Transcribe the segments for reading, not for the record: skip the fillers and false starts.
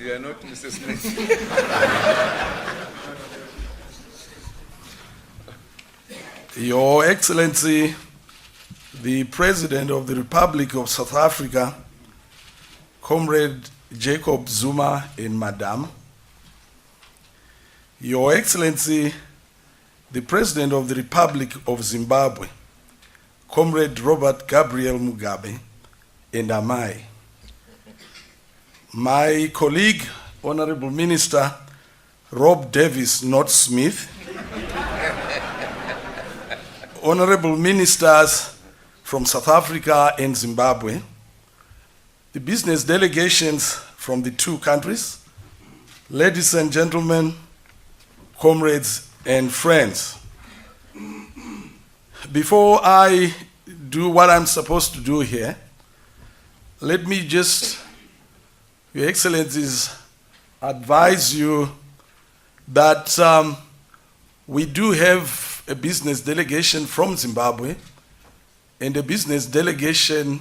You are not Mr. Smith. Your Excellency, the President of the Republic of South Africa, Comrade Jacob Zuma and Madam, Your Excellency, the President of the Republic of Zimbabwe, Comrade Robert Gabriel Mugabe, and Amai, my colleague, Honorable Minister Rob Davis Not Smith, Honorable Ministers from South Africa and Zimbabwe, the business delegations from the two countries, ladies and gentlemen, comrades and friends. Before I do what I'm supposed to do here, let me just, Your Excellencies, advise you that we do have a business delegation from Zimbabwe and a business delegation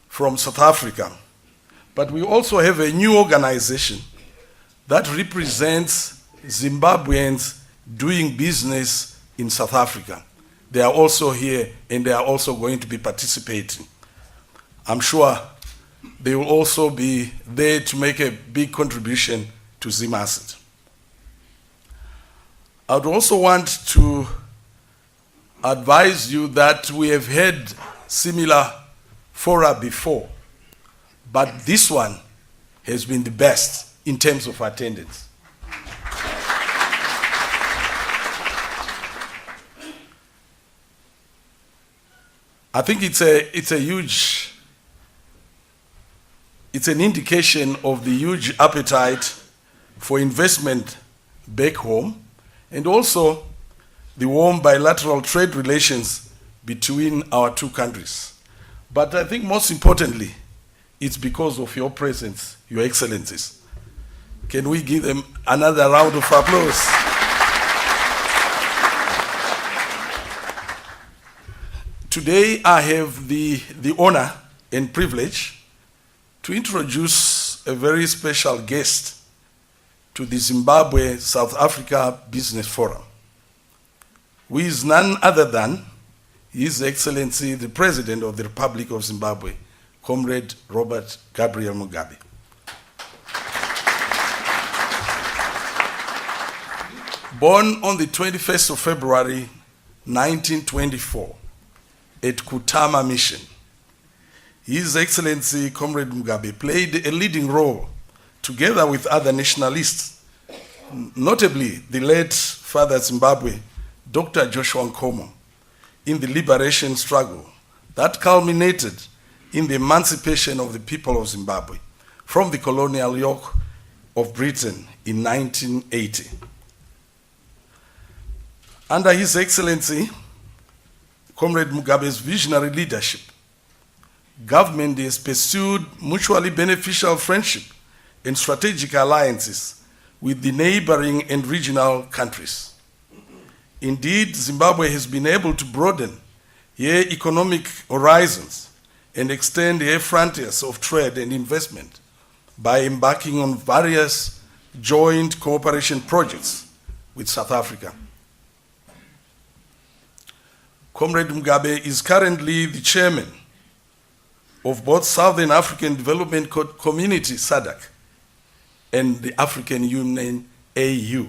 from South Africa. But we also have a new organization that represents Zimbabweans doing business in South Africa. They are also here and they are also going to be participating. I'm sure they will also be there to make a big contribution to ZimAsset. I would also want to advise you that we have had similar fora before, but this one has been the best in terms of attendance. I think it's an indication of the huge appetite for investment back home, and also the warm bilateral trade relations between our two countries. But I think most importantly, it's because of your presence, Your Excellencies. Can we give them another round of applause? Today I have the honor and privilege to introduce a very special guest to the Zimbabwe-South Africa Business Forum, who is none other than His Excellency, the President of the Republic of Zimbabwe, Comrade Robert Gabriel Mugabe. Born on the 21st of February, 1924, at Kutama Mission, His Excellency, Comrade Mugabe, played a leading role together with other nationalists, notably the late Father Zimbabwe, Dr. Joshua Nkomo, in the liberation struggle that culminated in the emancipation of the people of Zimbabwe from the colonial yoke of Britain in 1980. Under His Excellency, Comrade Mugabe's visionary leadership, government has pursued mutually beneficial friendship and strategic alliances with the neighboring and regional countries. Indeed, Zimbabwe has been able to broaden her economic horizons and extend her frontiers of trade and investment by embarking on various joint cooperation projects with South Africa. Comrade Mugabe is currently the chairman of both Southern African Development Community, SADC, and the African Union, AU.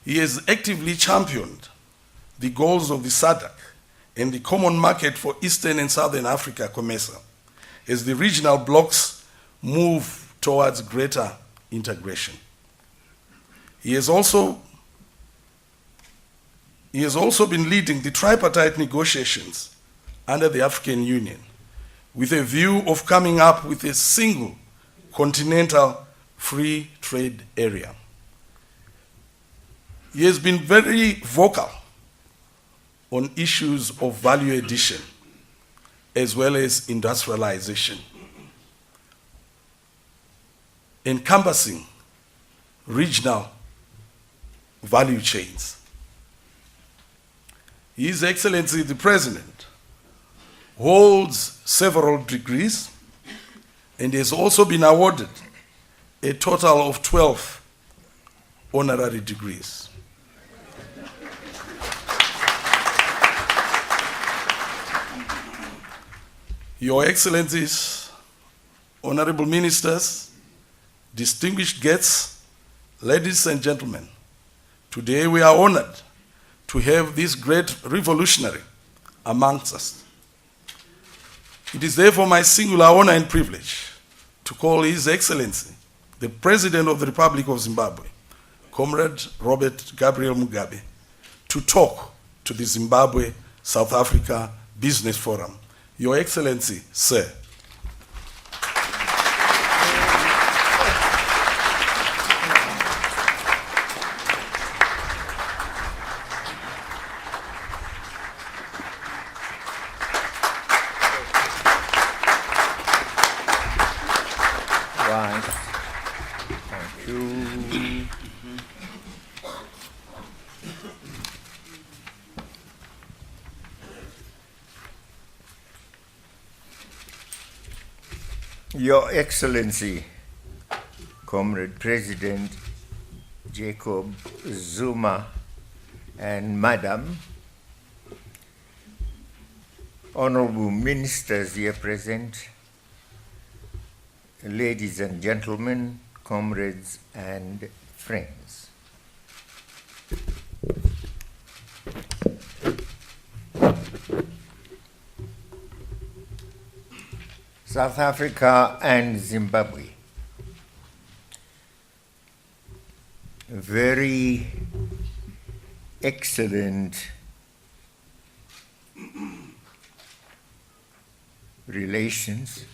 He has actively championed the goals of the SADC and the Common Market for Eastern and Southern Africa, COMESA, as the regional blocs move towards greater integration. He has also been leading the tripartite negotiations under the African Union with a view of coming up with a single continental free trade area. He has been very vocal on issues of value addition as well as industrialization, encompassing regional value chains. His Excellency the President holds several degrees, and has also been awarded a total of 12 honorary degrees. Your Excellencies, honorable ministers, distinguished guests, ladies and gentlemen, today we are honored to have this great revolutionary amongst us. It is therefore my singular honor and privilege to call His Excellency, the President of the Republic of Zimbabwe, Comrade Robert Gabriel Mugabe, to talk to the Zimbabwe-South Africa Business Forum. Your Excellency, sir. Right. Thank you. Your Excellency, Comrade President Jacob Zuma and Madam, Honorable Ministers here present, ladies and gentlemen, comrades and friends. South Africa and Zimbabwe, very excellent relations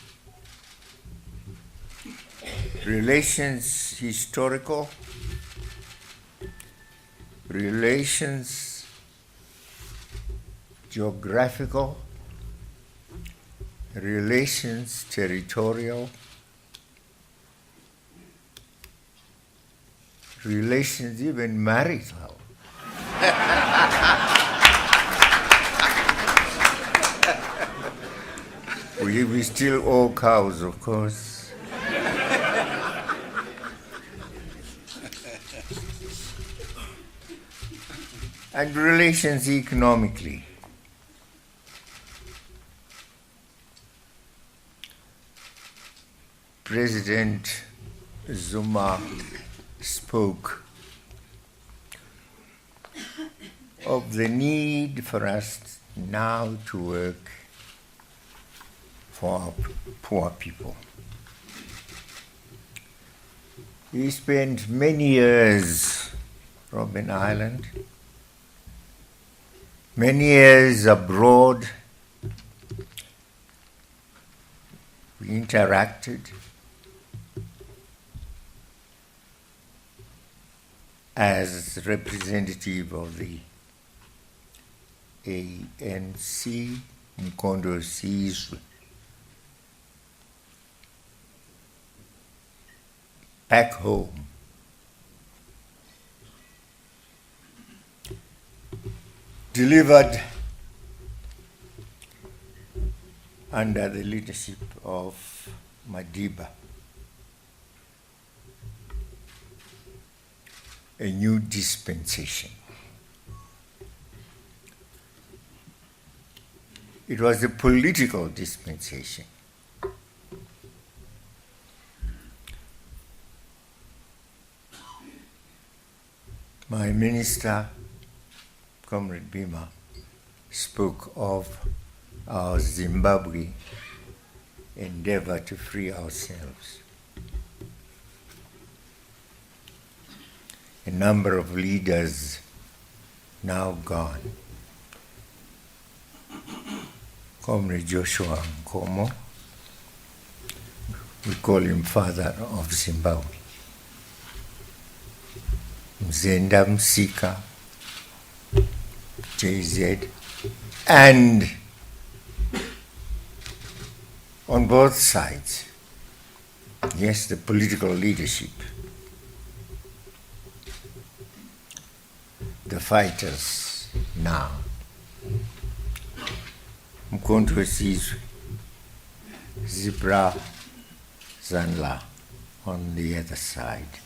historical, relations geographical, relations territorial, relations even marital. we still owe cows, of course. And relations economically. President Zuma spoke of the need for us now to work for our poor people. He spent many years on Robben Island, many years abroad. We interacted. As representative of the ANC, Mkondo Sizwe, back home, delivered under the leadership of Madiba a new dispensation. It was a political dispensation. My minister, Comrade Bima, spoke of our Zimbabwe endeavor to free ourselves. A number of leaders now gone. Comrade Joshua Nkomo, we call him father of Zimbabwe. Mzenda Msika, JZ, and on both sides, yes, the political leadership, the fighters now, Mkondo Sizwe, Zibra, Zanla on the other side.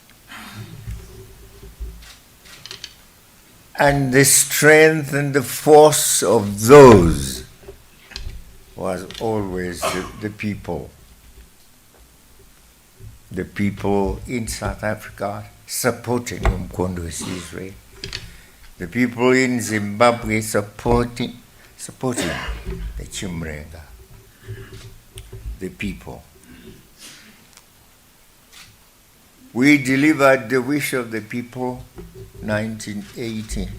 And the strength and the force of those was always the people. The people in South Africa supporting Umkhonto weSizwe. The people in Zimbabwe supporting the Chimrenga. The people. We delivered the wish of the people 1980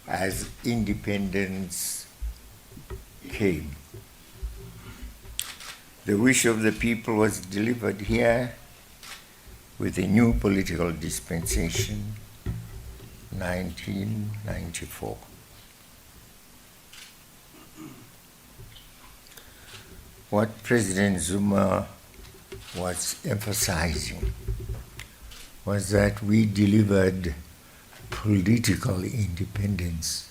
as independence came. The wish of the people was delivered here with a new political dispensation, 1994. What President Zuma was emphasizing was that we delivered political independence.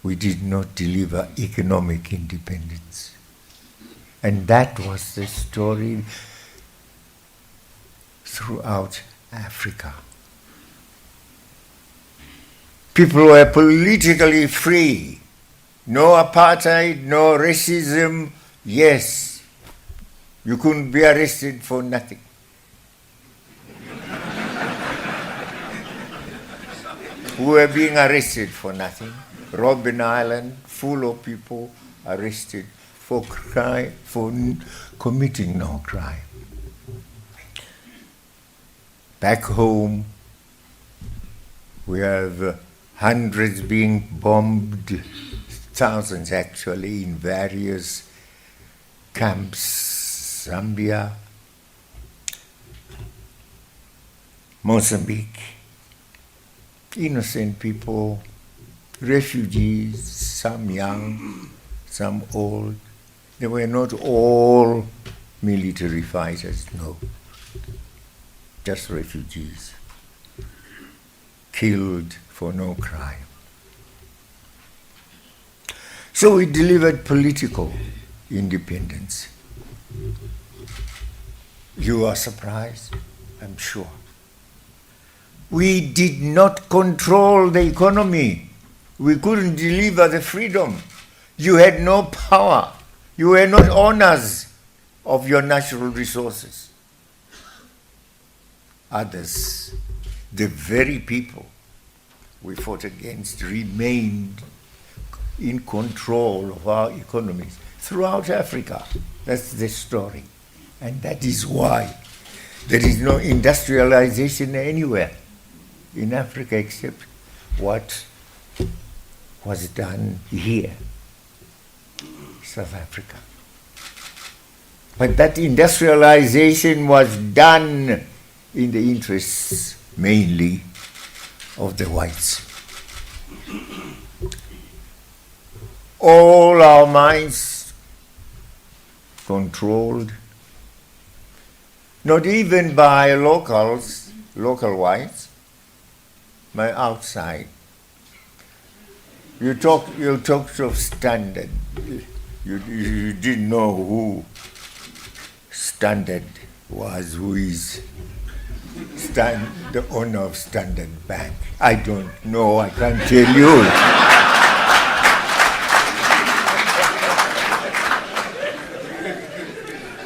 We did not deliver economic independence. And that was the story throughout Africa. People were politically free. No apartheid, no racism. Yes, you couldn't be arrested for nothing. We were being arrested for nothing. Robben Island, full of people arrested for committing no crime. Back home, we have hundreds being bombed, thousands actually, in various camps, Zambia, Mozambique, innocent people, refugees, some young, some old. They were not all military fighters, no, just refugees, killed for no crime. So we delivered political independence. You are surprised, I'm sure. We did not control the economy. We couldn't deliver the freedom. You had no power. You were not owners of your natural resources. Others, the very people we fought against, remained in control of our economies throughout Africa. That's the story. And that is why there is no industrialization anywhere in Africa except what was done here, South Africa. But that industrialization was done in the interests mainly of the whites. All our minds controlled, not even by locals, local whites, but outside. You talked of Standard. You didn't know who Standard was, who is the owner of Standard Bank. I don't know, I can't tell you.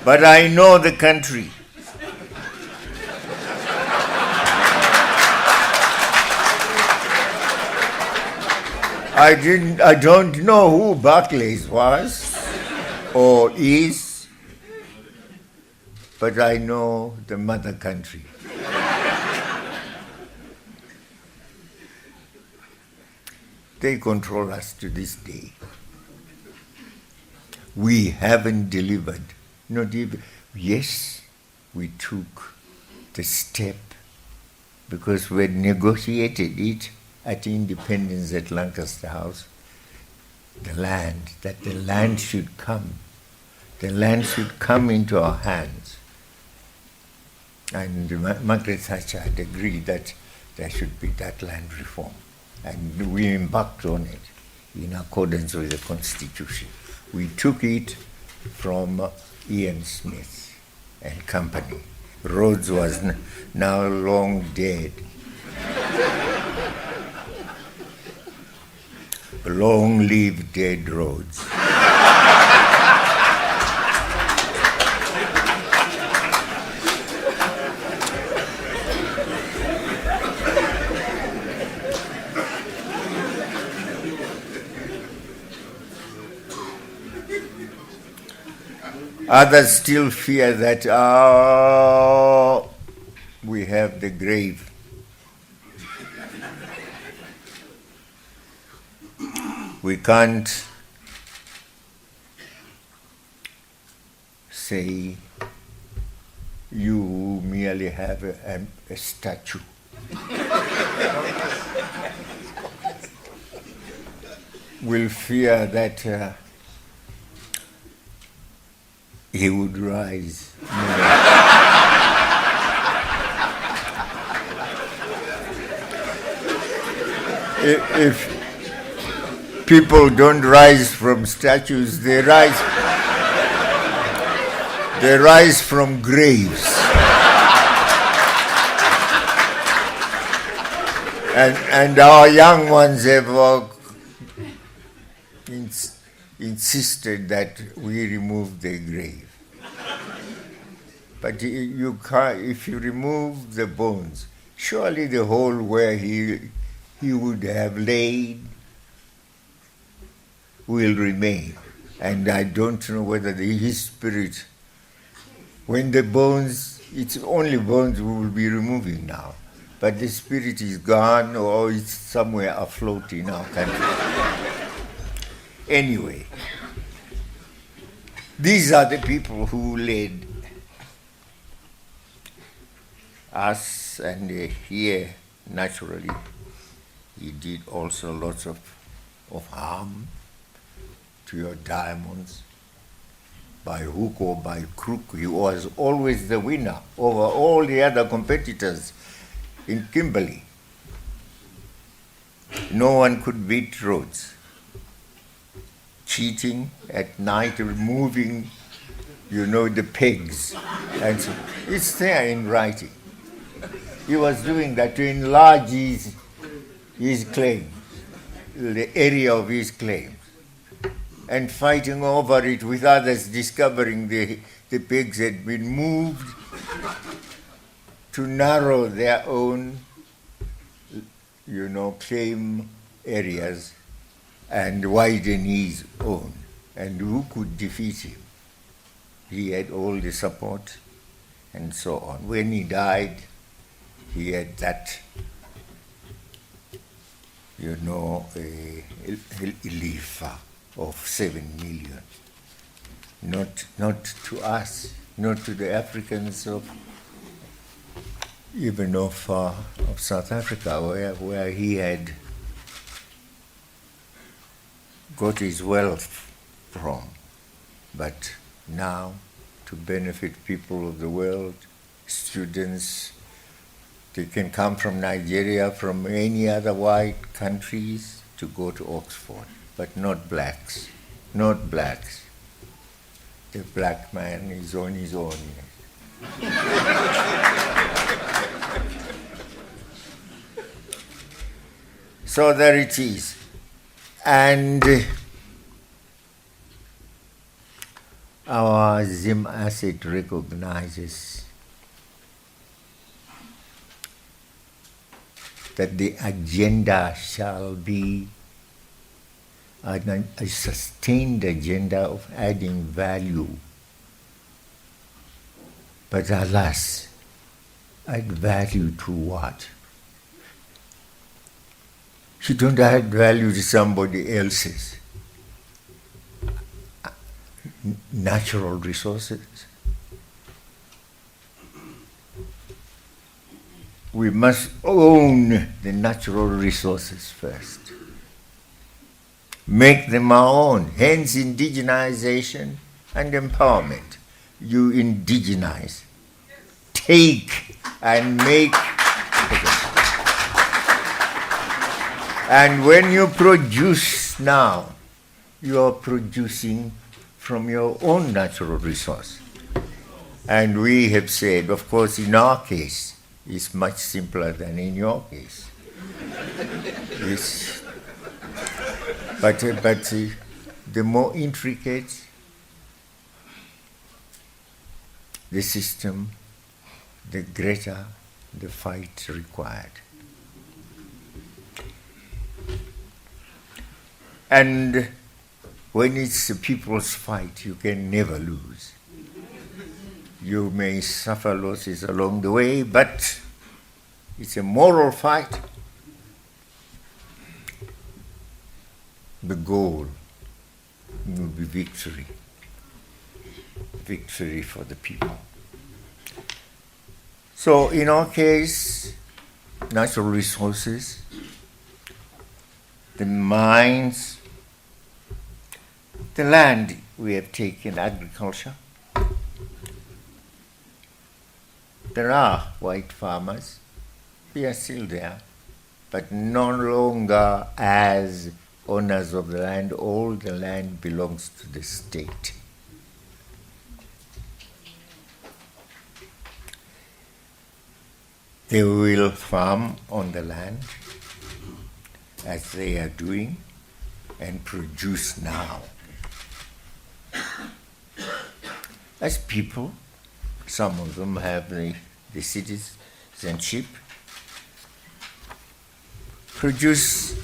But I know the country. I don't know who Barclays was or is, but I know the mother country. They control us to this day. We haven't delivered. Not even. Yes, we took the step because we had negotiated it at independence at Lancaster House, that the land should come. The land should come into our hands. And Margaret Thatcher had agreed that there should be that land reform. And we embarked on it in accordance with the Constitution. We took it from Ian Smith. and company. Rhodes was now long dead. Long live dead Rhodes. Others still fear that, we have the grave. We can't say you merely have a statue. Will fear that he would rise. If people don't rise from statues, they rise from graves. And our young ones have insisted that we remove their grave. But you can't, if you remove the bones, surely the hole where he would have laid will remain. And I don't know whether his spirit, when the bones, it's only bones we will be removing now, but the spirit is gone or it's somewhere afloat in our country. Anyway, these are the people who led us, and here, naturally, he did also lots of harm to your diamonds. By hook or by crook, he was always the winner over all the other competitors in Kimberley. No one could beat Rhodes. Cheating at night, removing, the pegs. And so it's there in writing. He was doing that to enlarge his claim, the area of his claim, and fighting over it with others, discovering the pegs had been moved to narrow their own, claim areas and widen his own. And who could defeat him? He had all the support and so on. When he died, he had that, a Ilifa of 7 million. Not to us, not to the Africans of South Africa, where he had got his wealth from. But now, to benefit people of the world, students, they can come from Nigeria, from any other white countries to go to Oxford, but not blacks, not blacks. The black man is on his own. So there it is. And our Zim asset recognizes that the agenda shall be a sustained agenda of adding value. But alas, add value to what? You don't add value to somebody else's natural resources. We must own the natural resources first. Make them our own, hence indigenization and empowerment. You indigenize, take and make. And when you produce now, you are producing from your own natural resource. And we have said, of course, in our case, it's much simpler than in your case. Yes. But the more intricate the system, the greater the fight required. And when it's a people's fight, you can never lose. You may suffer losses along the way, but it's a moral fight. The goal will be victory. Victory for the people. So in our case, natural resources, the mines, the land we have taken, agriculture. There are white farmers, we are still there, but no longer as owners of the land. All the land belongs to the state. They will farm on the land as they are doing and produce now. As people, some of them have the citizenship, produce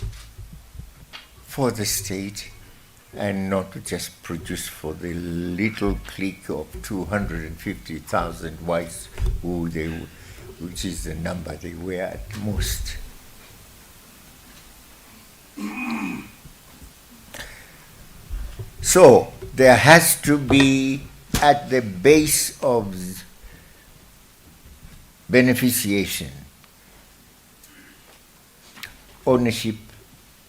for the state and not just produce for the little clique of 250,000 whites which is the number they were at most. So there has to be at the base of beneficiation, ownership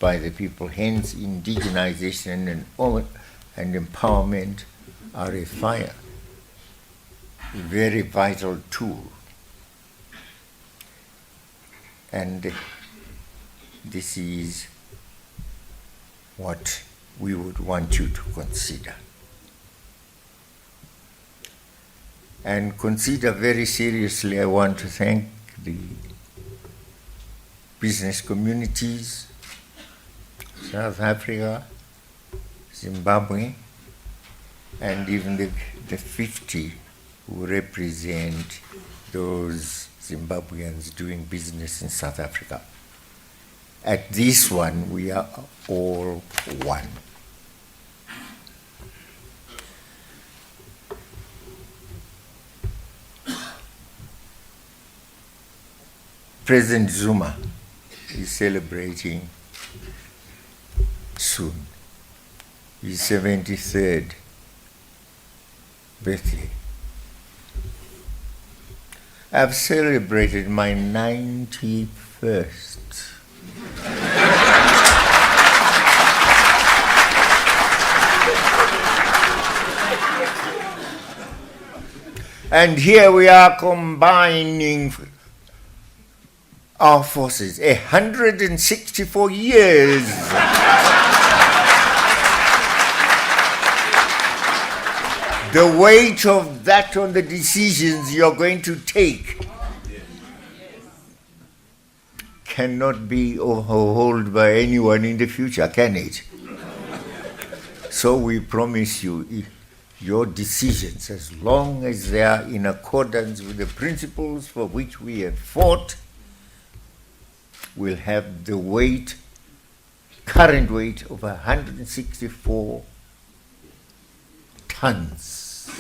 by the people, hence indigenization and empowerment are a very vital tool. And this is what we would want you to consider. And consider very seriously, I want to thank the business communities, South Africa, Zimbabwe, and even the 50 who represent those Zimbabweans doing business in South Africa. At this one, we are all one. President Zuma is celebrating soon his 73rd birthday. I've celebrated my 91st. And here we are combining our forces, 164 years. The weight of that on the decisions you're going to take cannot be overhauled by anyone in the future, can it? So we promise you, your decisions, as long as they are in accordance with the principles for which we have fought, will have the weight, current weight of 164 tons.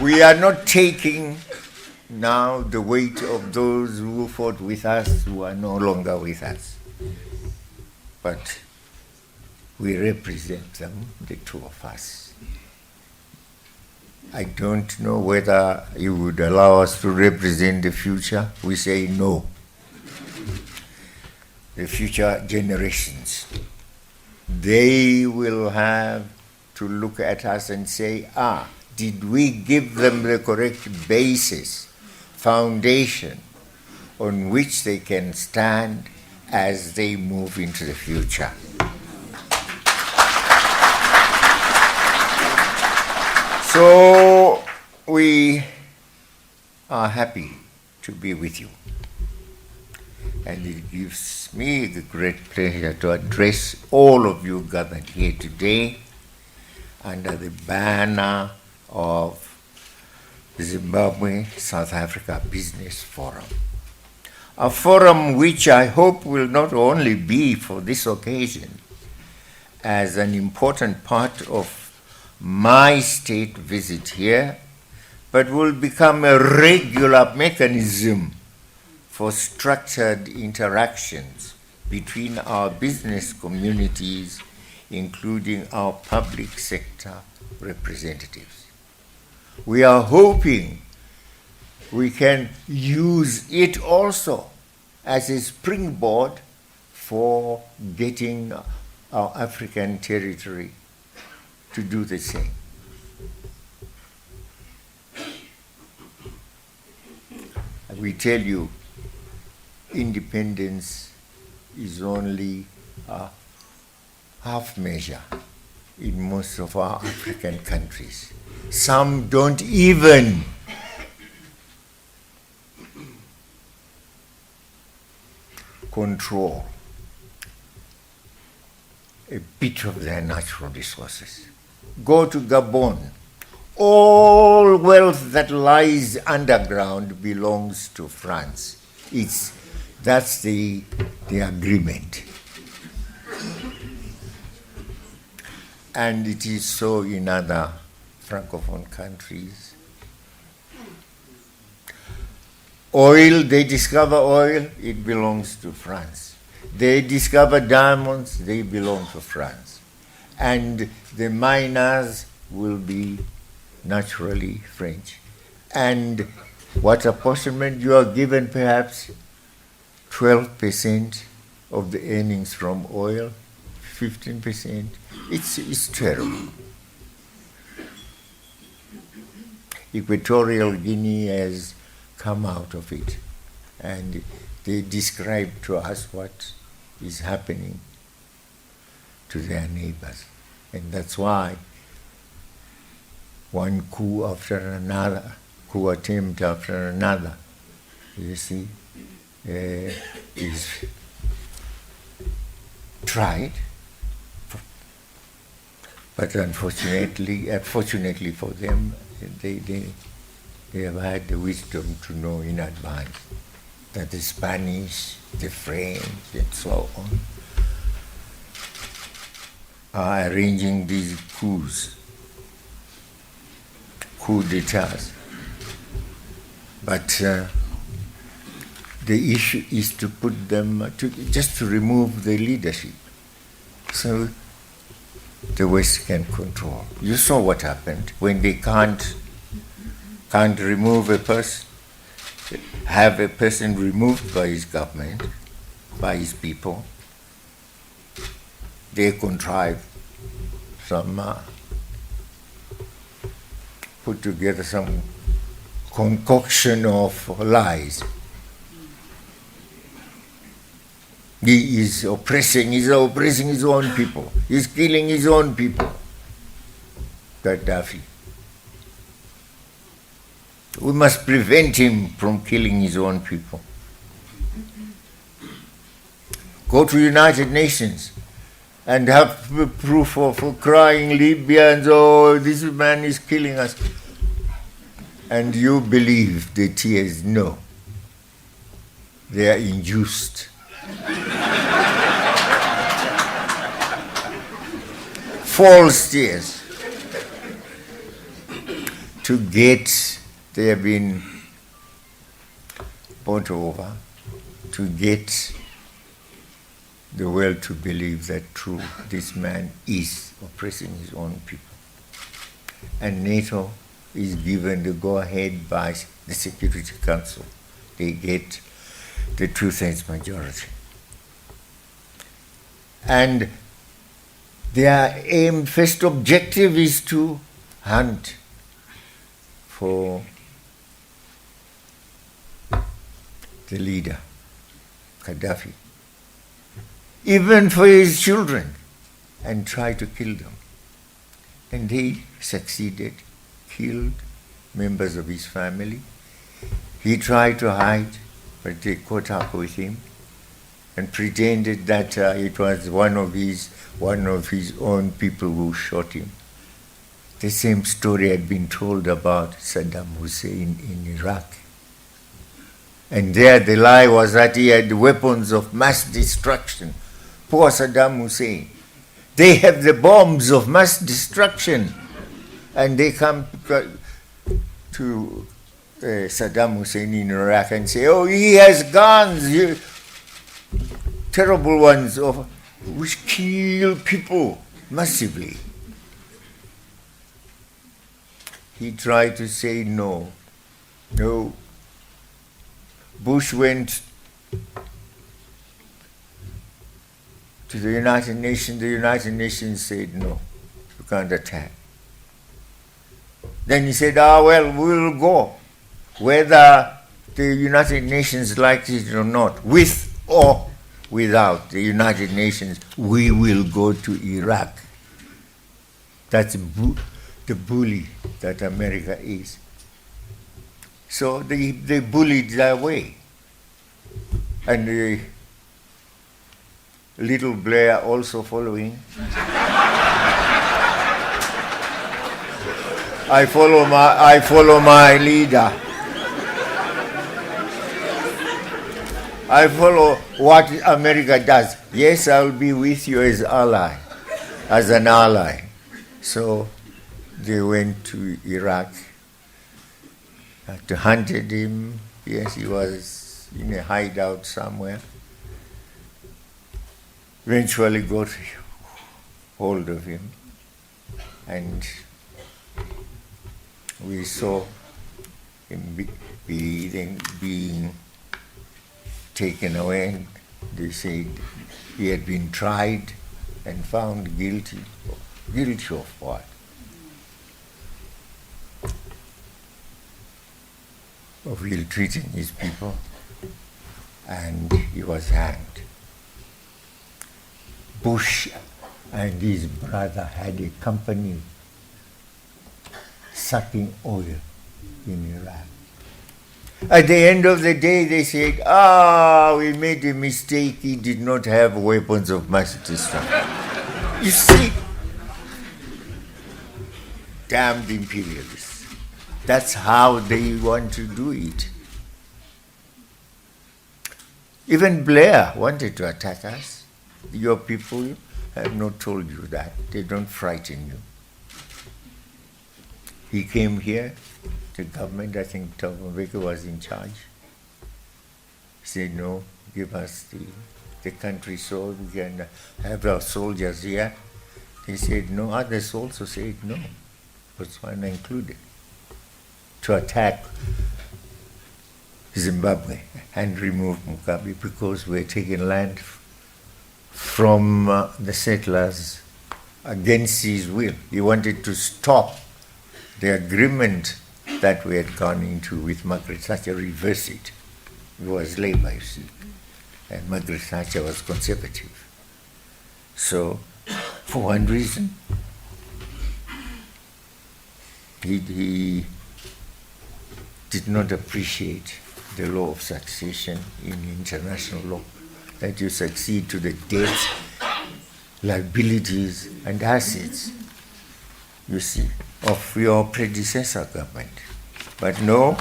We are not taking now the weight of those who fought with us, who are no longer with us. But we represent them, the two of us. I don't know whether you would allow us to represent the future. We say no. The future generations, they will have to look at us and say, did we give them the correct basis, foundation on which they can stand as they move into the future? So we are happy to be with you. And it gives me the great pleasure to address all of you gathered here today under the banner of Zimbabwe South Africa Business Forum. A forum which I hope will not only be for this occasion as an important part of my state visit here, but will become a regular mechanism for structured interactions between our business communities, including our public sector representatives. We are hoping we can use it also as a springboard for getting our African territory to do the same. We tell you, independence is only a half measure in most of our African countries. Some don't even control a bit of their natural resources. Go to Gabon. All wealth that lies underground belongs to France. That's the agreement. And it is so in other Francophone countries. Oil, they discover oil, it belongs to France. They discover diamonds, they belong to France. And the miners will be naturally French. And what apportionment you are given, perhaps 12% of the earnings from oil, 15%. It's terrible. Equatorial Guinea has come out of it, and they describe to us what is happening to their neighbors. And that's why one coup after another, coup attempt after another, you see, is tried. But unfortunately for them, they have had the wisdom to know in advance that the Spanish, the French, and so on are arranging these coup d'etats. But the issue is to put them, just to remove the leadership, so the West can control. You saw what happened when they can't remove a person, have a person removed by his government, by his people. They contrive some, put together some concoction of lies. He is oppressing his own people. He's killing his own people. Gaddafi. We must prevent him from killing his own people. Go to United Nations and have proof of crying Libyans, oh, this man is killing us. And you believe the tears? No. They are induced. False tears. To get, they have been bought over, to get the world to believe that true, this man is oppressing his own people. And NATO is given the go-ahead by the Security Council. They get the 2/3 majority. And their aim, first objective is to hunt for the leader, Gaddafi, even for his children, and try to kill them. And they succeeded killed members of his family. He tried to hide, but they caught up with him and pretended that it was one of his own people who shot him. The same story had been told about Saddam Hussein in Iraq. And there the lie was that he had weapons of mass destruction. Poor Saddam Hussein. They have the bombs of mass destruction. And they come to Saddam Hussein in Iraq and say, oh, he has guns, terrible ones, which kill people massively. He tried to say no. No. Bush went to the United Nations. The United Nations said no, you can't attack. Then he said, well, we'll go, whether the United Nations likes it or not, with or without the United Nations, we will go to Iraq. That's the bully that America is. So they bullied their way. And little Blair also following. I follow my leader. I follow what America does. Yes, I'll be with you as an ally. So they went to Iraq to hunted him. Yes, he was in a hideout somewhere. Eventually got hold of him, and we saw him being taken away. And they said he had been tried and found guilty. Guilty of what? Of ill-treating his people, and he was hanged. Bush and his brother had a company sucking oil in Iraq. At the end of the day, they said, we made a mistake. He did not have weapons of mass destruction. You see, damned imperialists. That's how they want to do it. Even Blair wanted to attack us. Your people have not told you that. They don't frighten you. He came here, the government, I think Thabo Mbeki was in charge. He said, no, give us the country so we can have our soldiers here. He said, no, others also said no, Botswana included, to attack Zimbabwe and remove Mugabe because we're taking land from the settlers against his will. He wanted to stop the agreement that we had gone into with Margaret Thatcher, reverse it. It was Labour, you see, and Margaret Thatcher was conservative. So, for one reason, he did not appreciate the law of succession in international law, that you succeed to the debts, liabilities, and assets, you see, of your predecessor government. But no,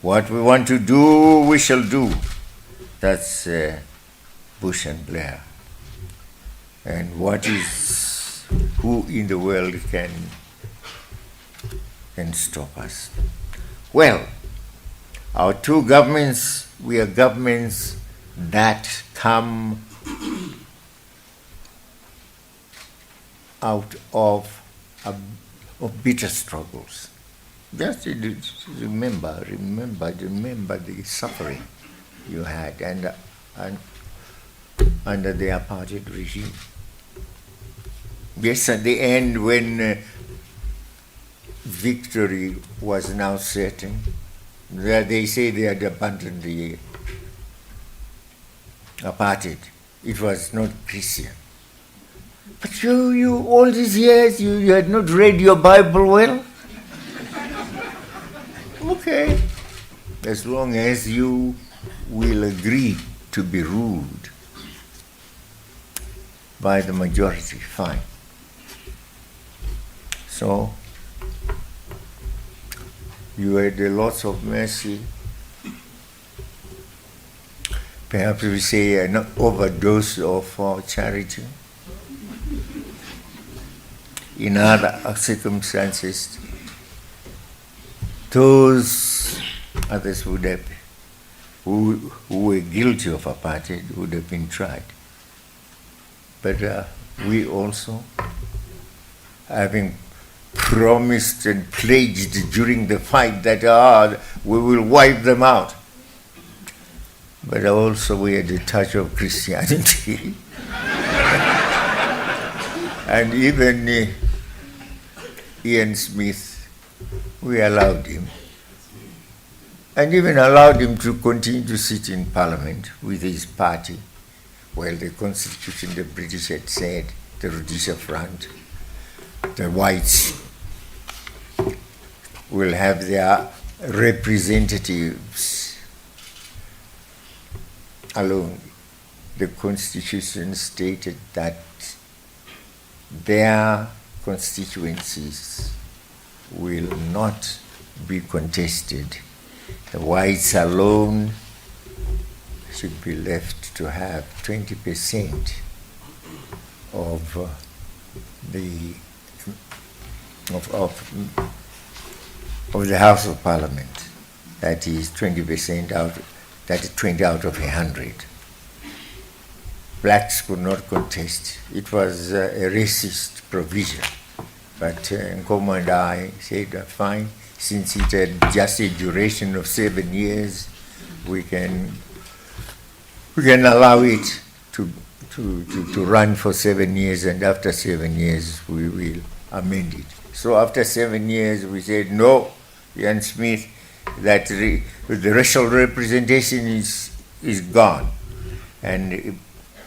what we want to do, we shall do. That's Bush and Blair. And who in the world can stop us? Well, our two governments, we are governments that come out of bitter struggles. Just remember the suffering you had and under the apartheid regime. Yes, at the end, when victory was now certain, they say they had abandoned the apartheid. It was not Christian. But you all these years, you had not read your Bible well? okay, as long as you will agree to be ruled by the majority, fine. So, you had lots of mercy. Perhaps we say an overdose of charity. In other circumstances, those others would have, who were guilty of apartheid would have been tried. But we also, having promised and pledged during the fight that we will wipe them out. But also we had a touch of Christianity. And even Ian Smith, we allowed him. And even allowed him to continue to sit in Parliament with his party. Well, the Constitution, the British had said, the Rhodesia Front, the whites will have their representatives alone. The Constitution stated that their constituencies will not be contested. The whites alone should be left to have 20% of the House of Parliament. That is 20% out. That is 20 out of 100. Blacks could not contest. It was a racist provision. But Nkomo and I said, fine, since it had just a duration of 7 years, we can allow it to run for 7 years, and after 7 years we will amend it. So after 7 years we said, no, Ian Smith, that the racial representation is gone. And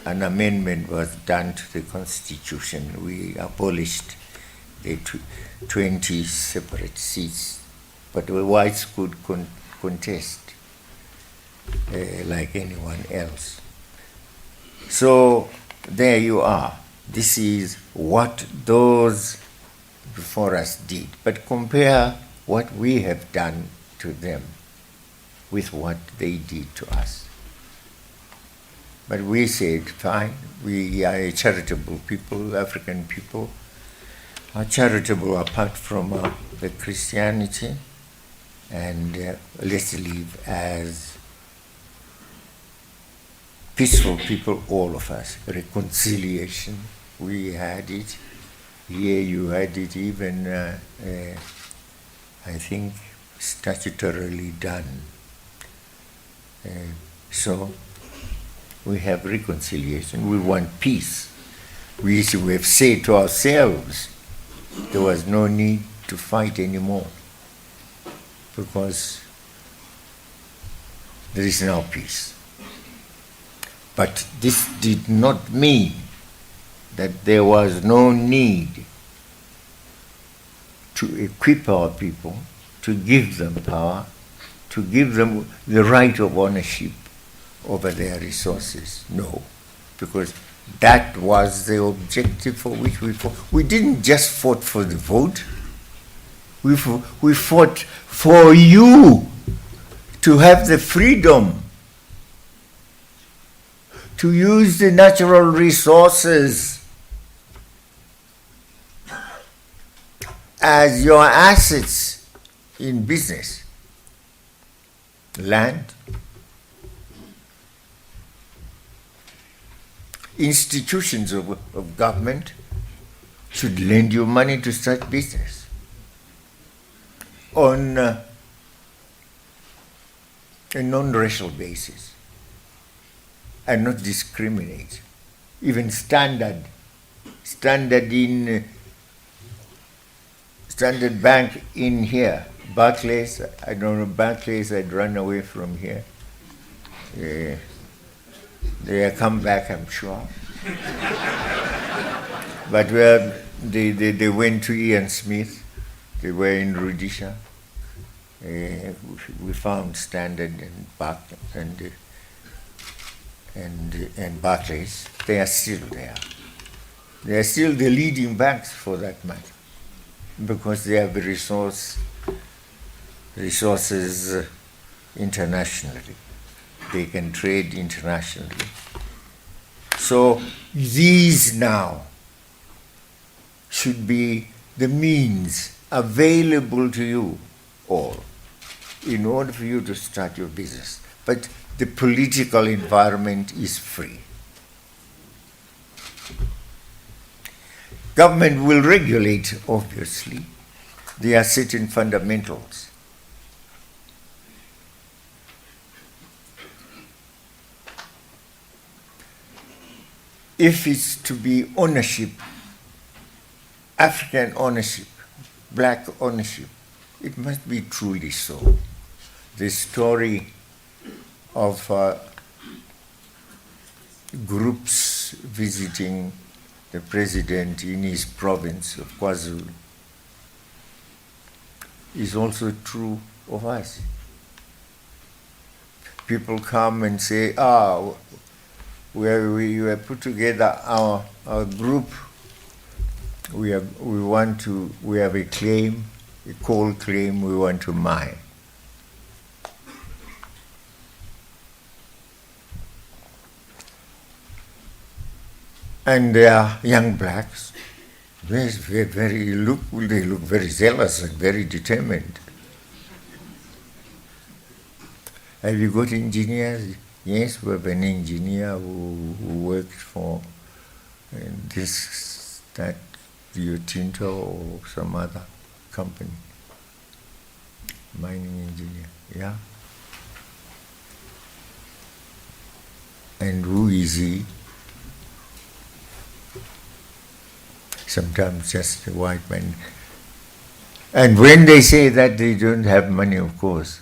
an amendment was done to the Constitution. We abolished the 20 separate seats, but the whites could contest like anyone else. So there you are. This is what those before us did. But compare what we have done to them with what they did to us. But we said, fine, we are a charitable people, African people are charitable apart from the Christianity, and let's live as peaceful people, all of us. Reconciliation, we had it. Here you had it even, I think, statutorily done. So we have reconciliation. We want peace. We have said to ourselves there was no need to fight anymore because there is now peace. But this did not mean that there was no need to equip our people, to give them power, to give them the right of ownership over their resources. No, because that was the objective for which we fought. We didn't just fight for the vote. We fought for you to have the freedom to use the natural resources as your assets in business. Land, institutions of government should lend you money to start business on a non-racial basis and not discriminate. Even Standard Bank in here, Barclays, I don't know, Barclays had run away from here. They come back, I'm sure. But they went to Ian Smith. They were in Rhodesia. we found Standard and Barclays. They are still there. They are still the leading banks for that matter, because they have resources internationally. They can trade internationally. So these now should be the means available to you all in order for you to start your business. But the political environment is free. Government will regulate, obviously. There are certain fundamentals. If it's to be ownership, African ownership, black ownership, it must be truly so. The story of groups visiting the president in his province of KwaZulu is also true of us. People come and say, we have put together our group. We have a claim, a coal claim we want to mine. And they are young blacks. They look very zealous and very determined. Have you got engineers? Yes, we have an engineer who worked for that Rio Tinto or some other company. Mining engineer, yeah. And who is he? Sometimes just a white man. And when they say that, they don't have money, of course.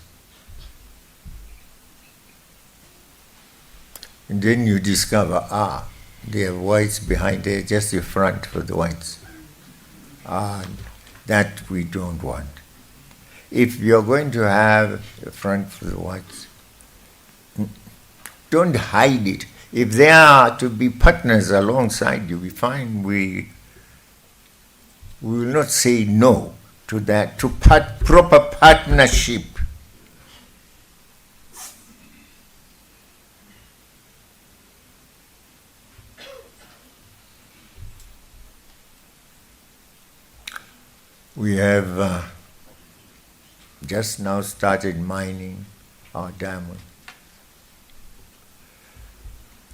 And then you discover, they have whites behind there, just a front for the whites. That we don't want. If you're going to have a front for the whites, don't hide it. If they are to be partners alongside you, we find we will not say no to that, to proper partnership. We have just now started mining our diamond.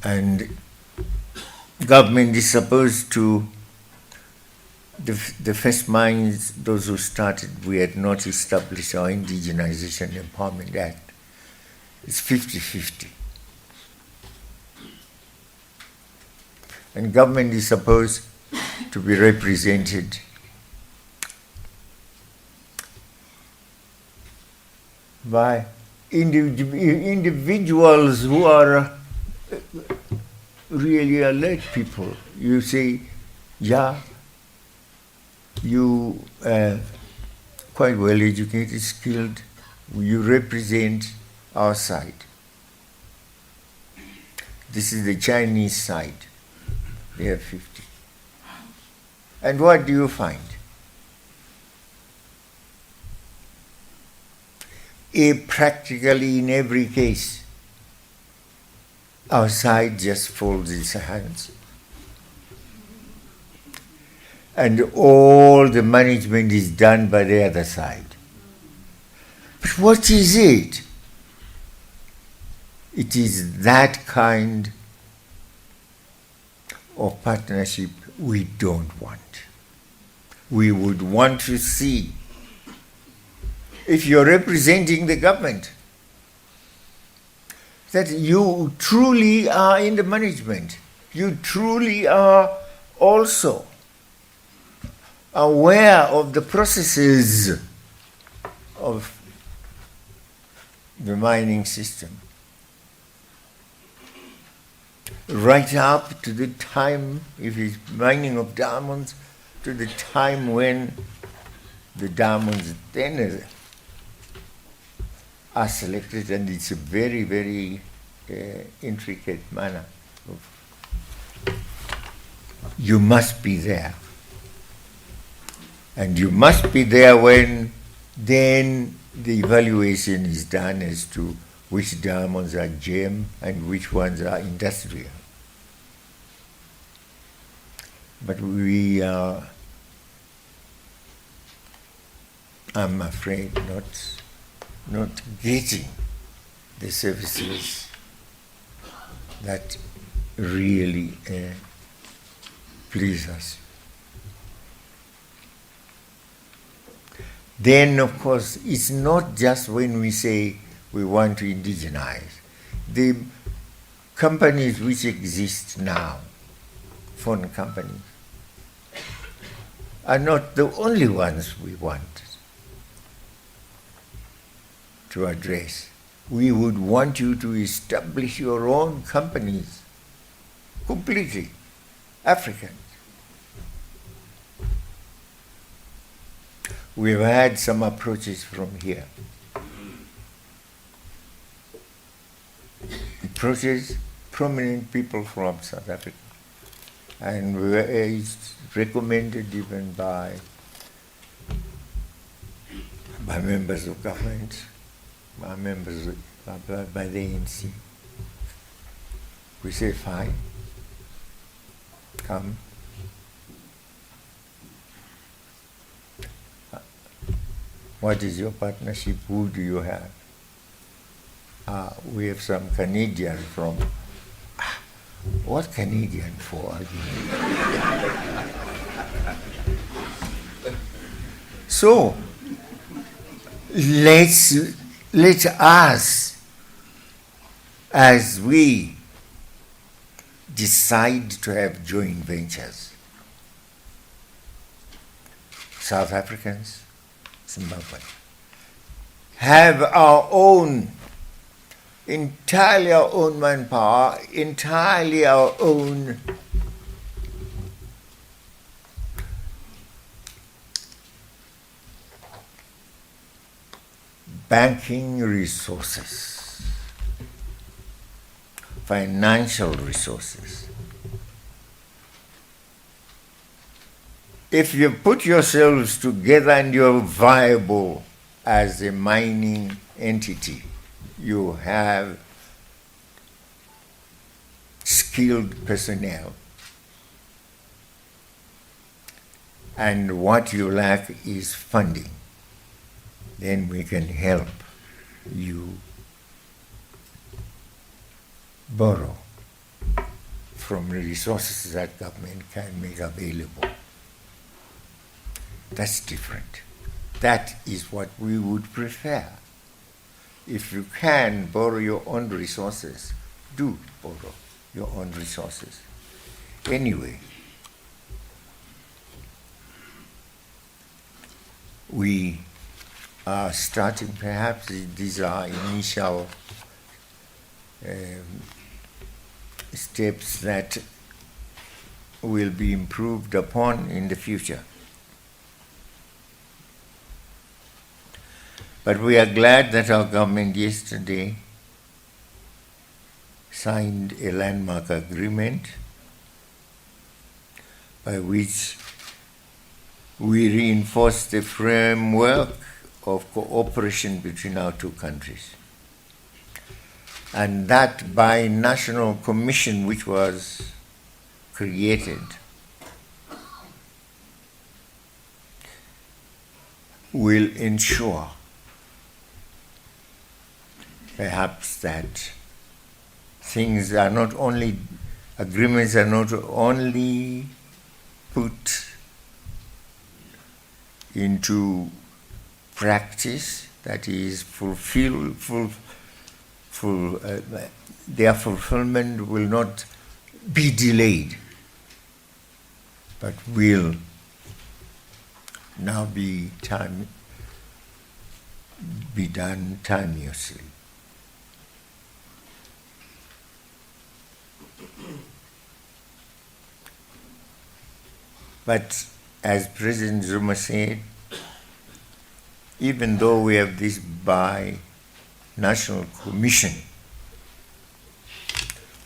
And government is supposed to, the first mines, those who started, we had not established our Indigenization Empowerment Act. It's 50-50. And government is supposed to be represented by individuals who are really alert people. You say, yeah, you quite well educated, skilled, you represent our side. This is the Chinese side. They have 50. And what do you find? Practically in every case, our side just folds its hands. And all the management is done by the other side. But what is it? It is that kind of partnership we don't want. We would want to see, if you're representing the government, that you truly are in the management. You truly are also aware of the processes of the mining system. Right up to the time, if it's mining of diamonds, to the time when the diamonds then are selected, and it's a very, very intricate manner. You must be there. And you must be there when then the evaluation is done as to which diamonds are gem and which ones are industrial. But we are, I'm afraid, not getting the services that really please us. Then, of course, it's not just when we say we want to indigenize. The companies which exist now, foreign companies, are not the only ones we want to address. We would want you to establish your own companies, completely African. We've had some approaches from here. Approaches prominent people from South Africa. And it's recommended even by members of government, by members by the ANC. We say, fine, come. What is your partnership? Who do you have? We have some Canadian from. What Canadian for? So let us, as we decide to have joint ventures, South Africans, Zimbabwe, have our own, entirely our own manpower, entirely our own banking resources, financial resources. If you put yourselves together and you're viable as a mining entity, you have skilled personnel, and what you lack is funding, then we can help you borrow from the resources that government can make available. That's different. That is what we would prefer. If you can borrow your own resources, do borrow your own resources. Anyway, we are starting, perhaps these are initial steps that will be improved upon in the future. But we are glad that our government yesterday signed a landmark agreement by which we reinforce the framework of cooperation between our two countries. And that binational commission which was created will ensure perhaps that things are not only, agreements are not only put into practice, that is their fulfillment will not be delayed, but will now be done timeously. But as President Zuma said, even though we have this National Commission.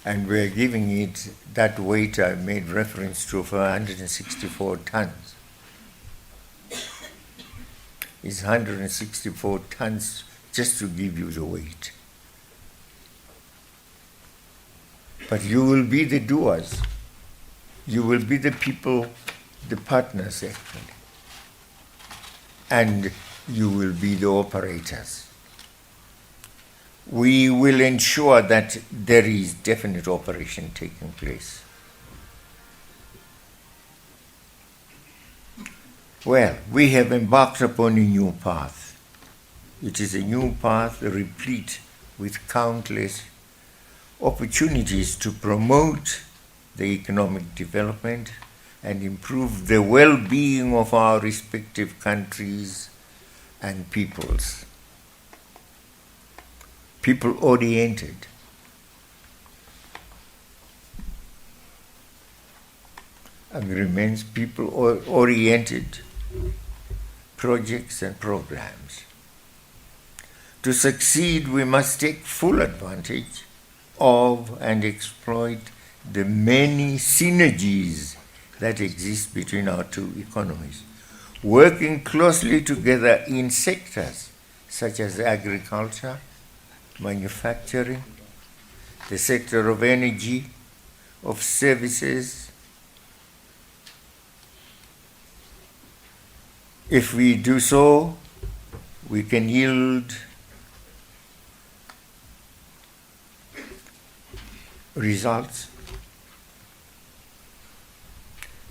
And we're giving it that weight I made reference to of 164 tons. It's 164 tons just to give you the weight. But you will be the doers. You will be the people, the partners actually. And you will be the operators. We will ensure that there is definite operation taking place. Well, we have embarked upon a new path. It is a new path replete with countless opportunities to promote the economic development and improve the well-being of our respective countries and peoples. People-oriented. Agreements, people-oriented projects and programs. To succeed, we must take full advantage of and exploit the many synergies that exist between our two economies, working closely together in sectors such as agriculture, manufacturing, the sector of energy, of services. If we do so, we can yield results.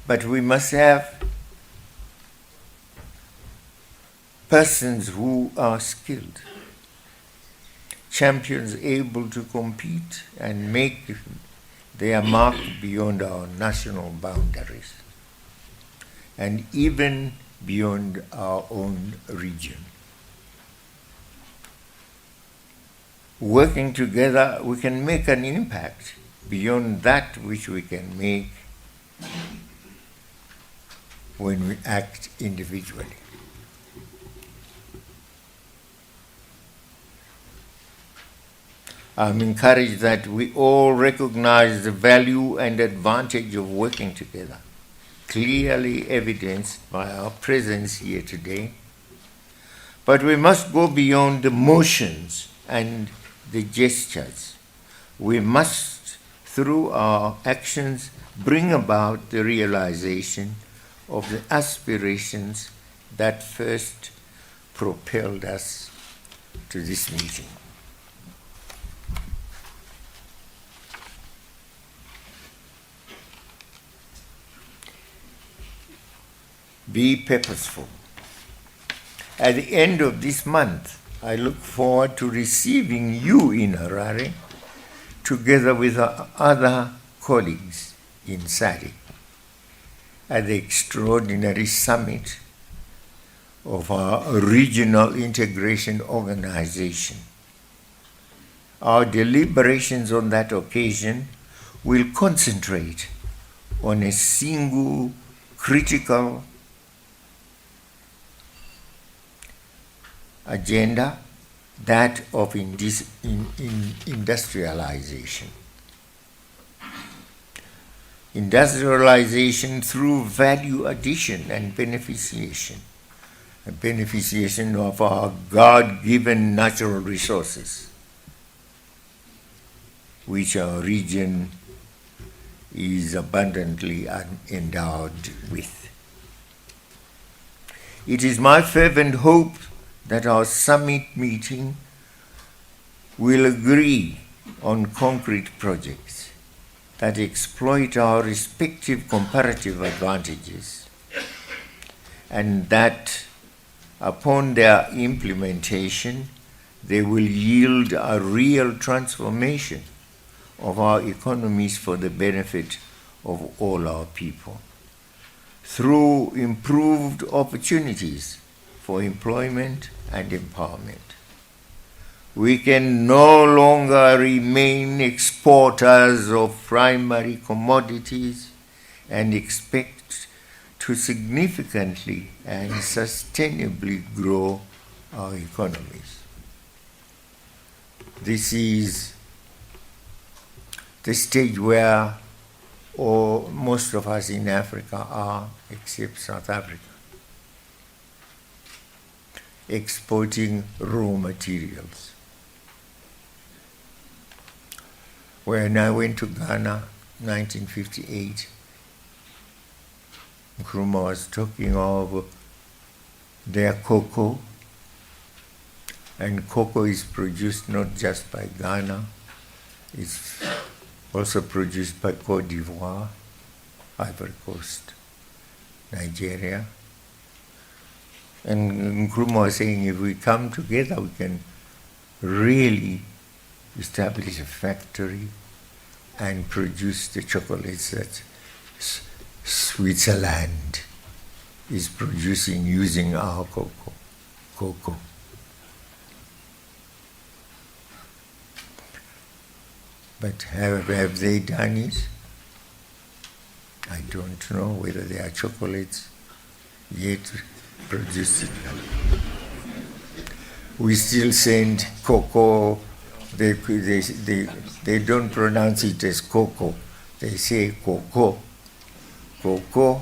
But we must have persons who are skilled, champions able to compete and make their mark beyond our national boundaries and even beyond our own region. Working together, we can make an impact beyond that which we can make when we act individually. I'm encouraged that we all recognize the value and advantage of working together, clearly evidenced by our presence here today. But we must go beyond the motions and the gestures. We must, through our actions, bring about the realization of the aspirations that first propelled us to this meeting. Be purposeful. At the end of this month, I look forward to receiving you in Harare, together with our other colleagues in SADC, at the extraordinary summit of our Regional Integration Organization. Our deliberations on that occasion will concentrate on a single critical agenda, that of industrialization. Industrialization through value addition and beneficiation of our God-given natural resources, which our region is abundantly endowed with. It is my fervent hope that our summit meeting will agree on concrete projects that exploit our respective comparative advantages, and that upon their implementation, they will yield a real transformation of our economies for the benefit of all our people, through improved opportunities for employment and empowerment. We can no longer remain exporters of primary commodities and expect to significantly and sustainably grow our economies. this is the stage where most of us in Africa are, except South Africa, exporting raw materials. When I went to Ghana, 1958, Nkrumah was talking of their cocoa, and cocoa is produced not just by Ghana, it's also produced by Cote d'Ivoire, Ivory Coast, Nigeria. And Nkrumah was saying if we come together, we can really establish a factory and produce the chocolates that Switzerland is producing using our cocoa. But have they done it? I don't know whether there are chocolates yet produced. We still send cocoa. They don't pronounce it as cocoa. They say cocoa. Cocoa.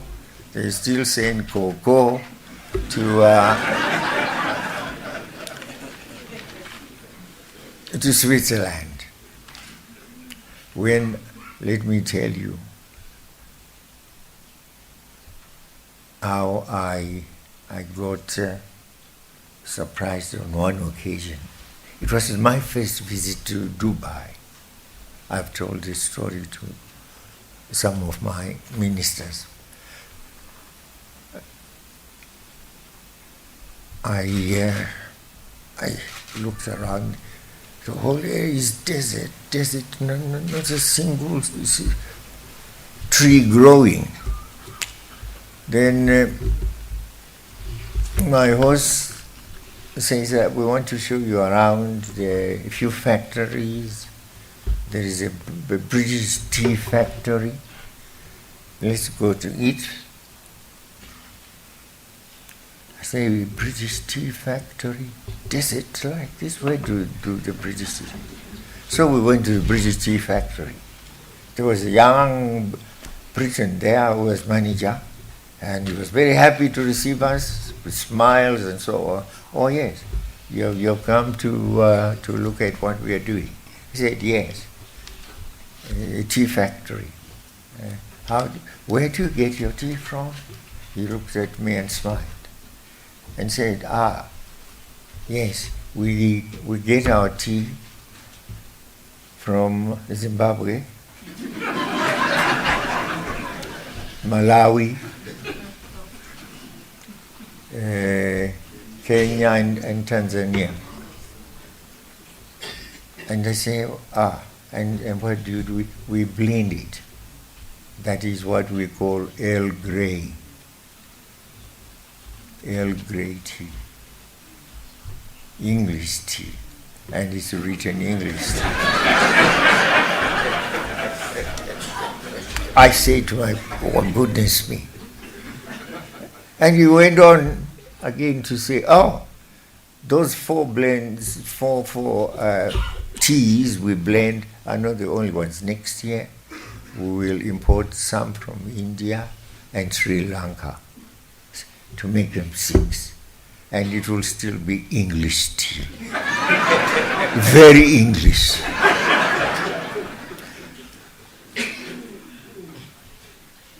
They still send cocoa to Switzerland. When, let me tell you, how I got surprised on one occasion. It was my first visit to Dubai. I've told this story to some of my ministers. I looked around. The whole area is desert, not a single tree growing. Then my host says that we want to show you around a few factories. There is a British tea factory. Let's go to it. I say, British tea factory? Desert like this? Where do the British tea? So we went to the British tea factory. There was a young Briton there who was manager, and he was very happy to receive us with smiles and so on. Oh yes, you've come to look at what we are doing. He said, yes, a tea factory. Where do you get your tea from? He looked at me and smiled and said, yes, we get our tea from Zimbabwe, Malawi, Kenya and Tanzania. And I say, and what do? We blend it. That is what we call Earl Grey. Earl Grey tea. English tea. And it's written English tea. I say to my, oh goodness me. And he went on again to say, those four teas we blend are not the only ones. Next year we will import some from India and Sri Lanka to make them 6. And it will still be English tea. Very English.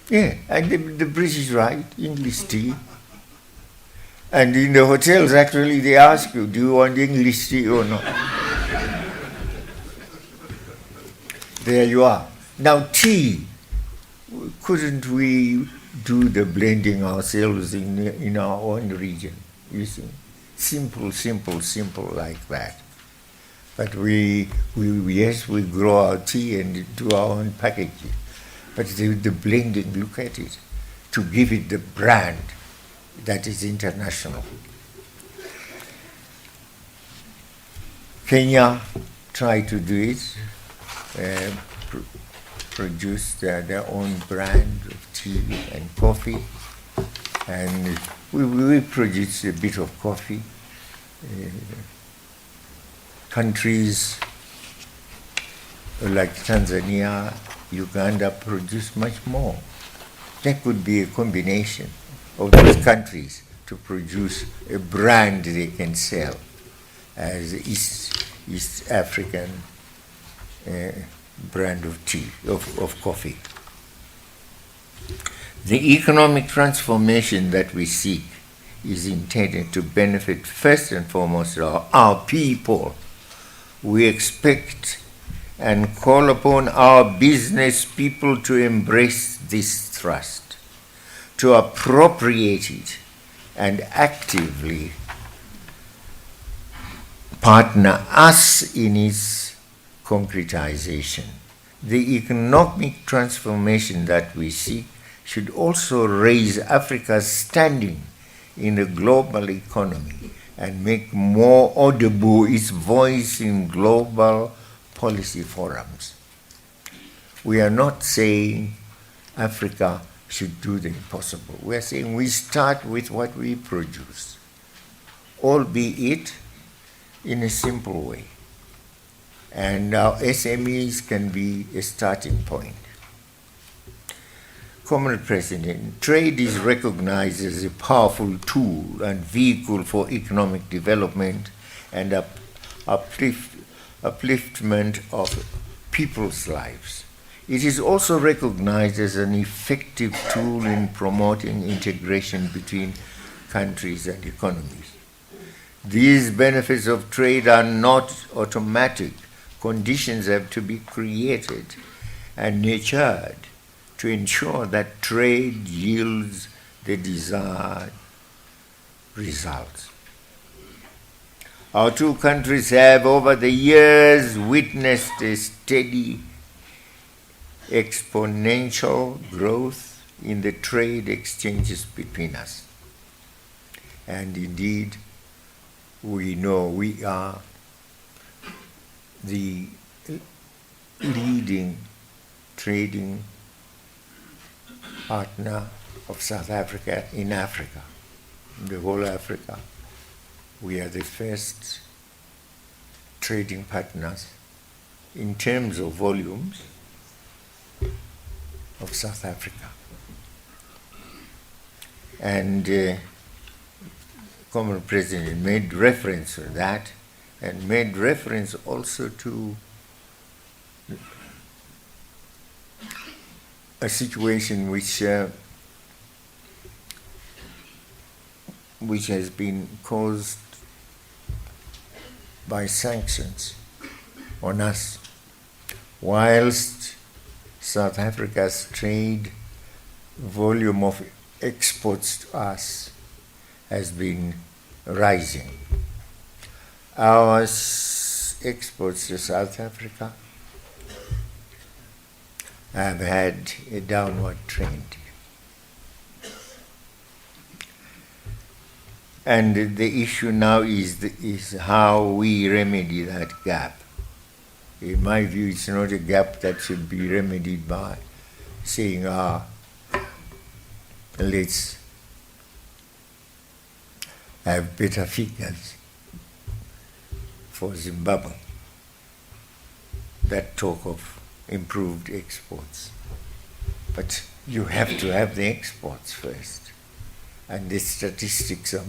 Yeah, and the British write English tea. And in the hotels, actually, they ask you, do you want English tea or not? There you are. Now, tea, couldn't we do the blending ourselves in our own region? You see, simple like that. But we grow our tea and do our own packaging. But the blending, look at it, to give it the brand that is international. Kenya tried to do it, produce their own brand of tea and coffee, and we produced a bit of coffee. countries like Tanzania, Uganda produce much more. There could be a combination of those countries to produce a brand they can sell as East African brand of tea, of coffee. The economic transformation that we seek is intended to benefit first and foremost our people. We expect and call upon our business people to embrace this thrust, to appropriate it and actively partner us in its concretization. The economic transformation that we seek should also raise Africa's standing in the global economy and make more audible its voice in global policy forums. We are not saying Africa should do the impossible. We are saying we start with what we produce, albeit in a simple way. And our SMEs can be a starting point. Comrade President, trade is recognized as a powerful tool and vehicle for economic development and upliftment of people's lives. It is also recognized as an effective tool in promoting integration between countries and economies. These benefits of trade are not automatic. Conditions have to be created and nurtured to ensure that trade yields the desired results. Our two countries have over the years witnessed a steady exponential growth in the trade exchanges between us. And indeed, we know we are the leading trading partner of South Africa in Africa, in the whole Africa. We are the first trading partners in terms of volumes of South Africa. And Comrade President made reference to that and made reference also to a situation which has been caused by sanctions on us, whilst South Africa's trade volume of exports to us has been rising. Our exports to South Africa have had a downward trend. And the issue now is how we remedy that gap. In my view, it's not a gap that should be remedied by saying, let's have better figures for Zimbabwe that talk of improved exports. But you have to have the exports first. And the statistics are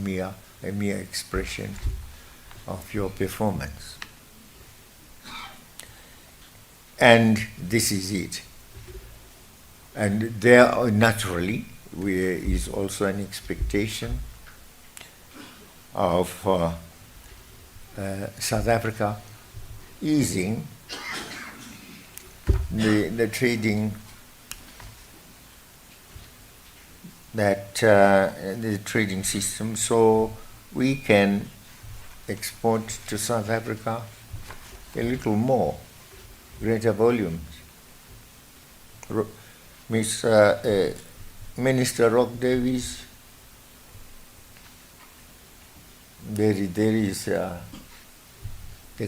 a mere expression of your performance. And this is it. And there, naturally, is also an expectation of South Africa easing the trading the trading system, so we can export to South Africa a little more, greater volumes. Minister Rock Davies, there is a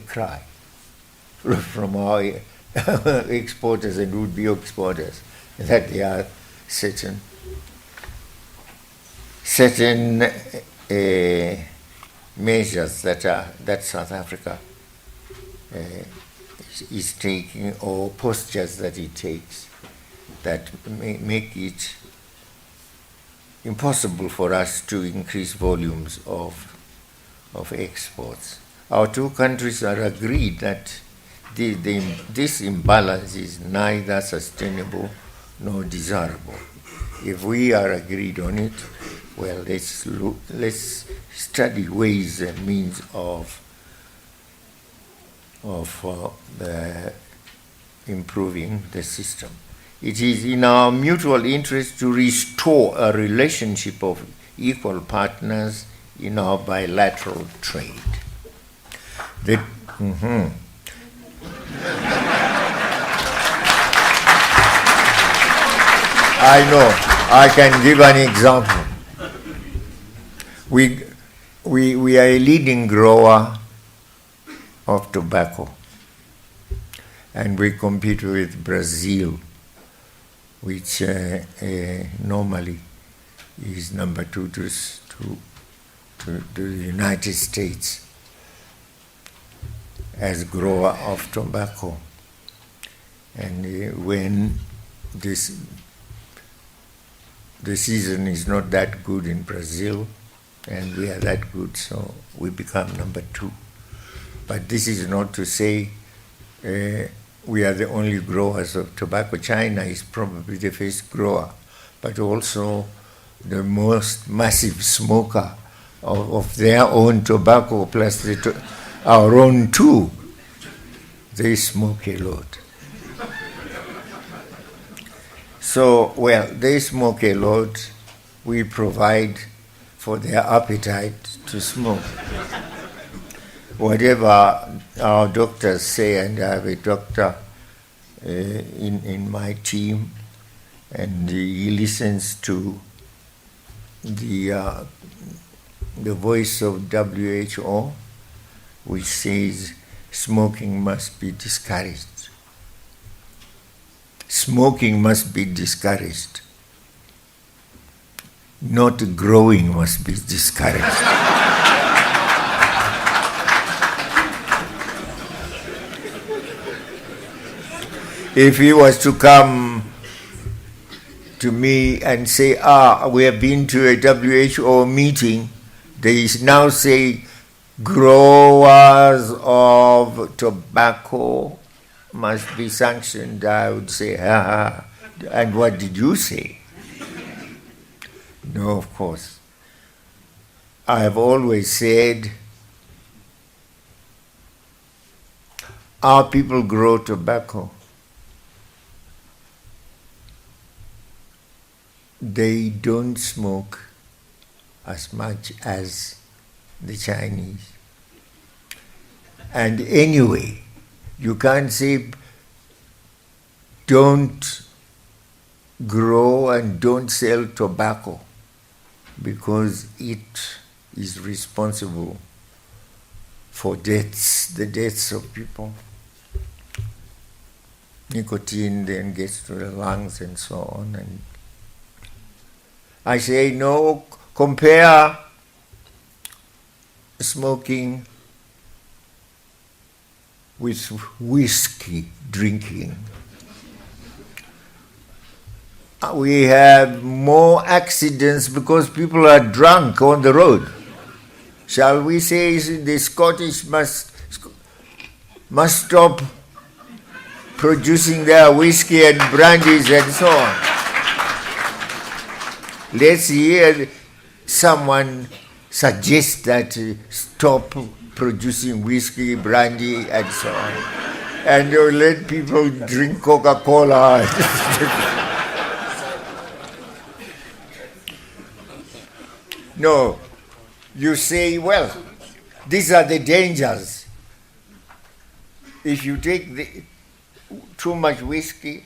cry from our exporters and would-be exporters that there are certain measures that South Africa is taking, or postures that he takes, that make it impossible for us to increase volumes of exports. Our two countries are agreed that this imbalance is neither sustainable nor desirable. If we are agreed on it, well, let's study ways and means of improving the system. It is in our mutual interest to restore a relationship of equal partners in our bilateral trade. I know, I can give an example. We are a leading grower of tobacco, and we compete with Brazil, which normally is number 2 to the United States as grower of tobacco. And when the season is not that good in Brazil, and we are that good, so we become number 2. But this is not to say we are the only growers of tobacco. China is probably the first grower, but also the most massive smoker of their own tobacco, plus our own too. They smoke a lot. So, well, they smoke a lot. We provide for their appetite to smoke. Whatever our doctors say, and I have a doctor in my team, and he listens to the voice of WHO, which says smoking must be discouraged. Smoking must be discouraged. Not growing must be discouraged. If he was to come to me and say, we have been to a WHO meeting, they now say growers of tobacco must be sanctioned, I would say, and what did you say? No, of course. I have always said our people grow tobacco. They don't smoke as much as the Chinese. And anyway, you can't say don't grow and don't sell tobacco, because it is responsible for the deaths of people. Nicotine then gets to the lungs and so on. And I say, no, compare smoking with whiskey drinking. We have more accidents because people are drunk on the road. Shall we say the Scottish must stop producing their whiskey and brandies and so on? Let's hear someone suggest that stop producing whiskey, brandy, and so on, and let people drink Coca-Cola. No, you say, well, these are the dangers. If you take too much whiskey,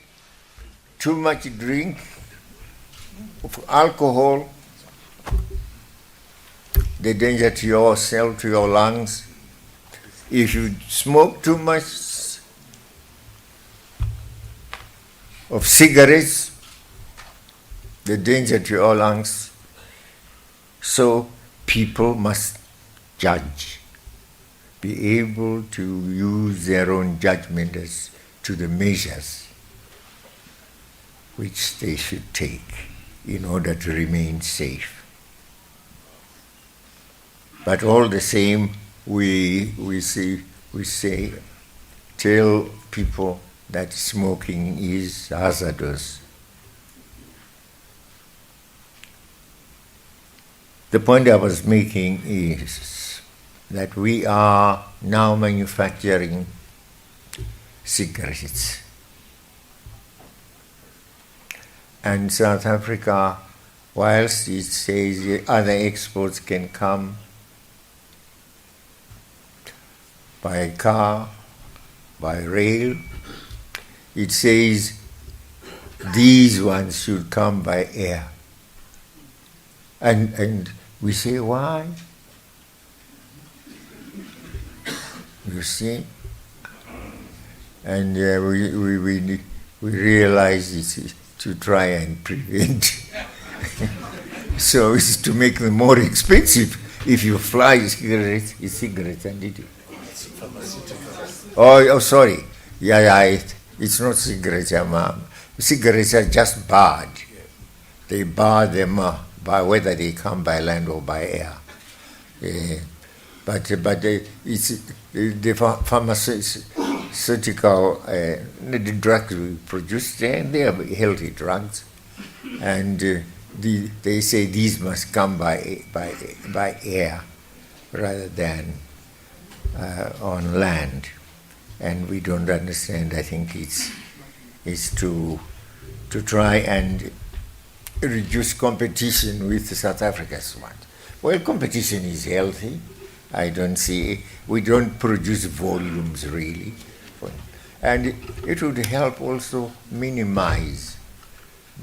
too much drink of alcohol, the danger to yourself, to your lungs. If you smoke too much of cigarettes, the danger to your lungs. So people must judge. be able to use their own judgment as to the measures which they should take in order to remain safe. But all the same, we say, tell people that smoking is hazardous. The point I was making is that we are now manufacturing cigarettes. And South Africa, whilst it says other exports can come by car, by rail, it says these ones should come by air. And we say, why? You see? And we realize it's to try and prevent. So it's to make them more expensive. If you fly cigarettes and it. Oh, sorry. Yeah, it's not cigarettes. Cigarettes are just barred. They bar them by whether they come by land or by air. But it's the pharmaceutical the drugs we produce. They are healthy drugs, and they say these must come by air rather than on land, and we don't understand. I think it's to try and reduce competition with South Africa's one. Well, competition is healthy. I don't see, we don't produce volumes really. And it would help also minimize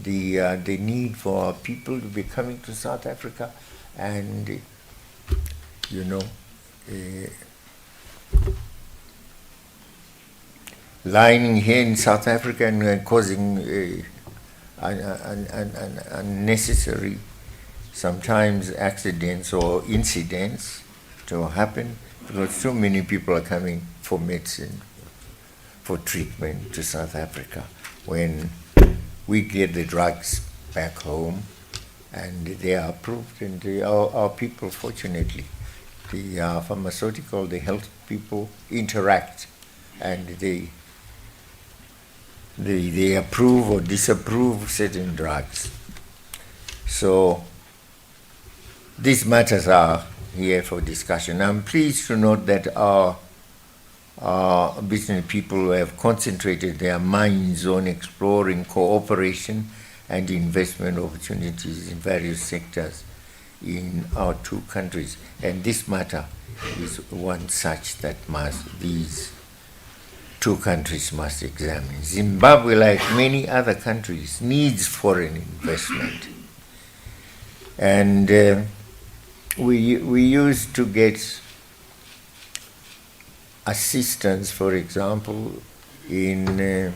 the need for people to be coming to South Africa and, lying here in South Africa and causing unnecessary, sometimes accidents or incidents to happen, because so many people are coming for medicine, for treatment to South Africa, when we get the drugs back home and they are approved, and our people, fortunately, the pharmaceutical, the health people interact, and they approve or disapprove certain drugs. So these matters are here for discussion. I'm pleased to note that our business people have concentrated their minds on exploring cooperation and investment opportunities in various sectors in our two countries. And this matter is one such that these two countries must examine. Zimbabwe, like many other countries, needs foreign investment. And we used to get assistance, for example, in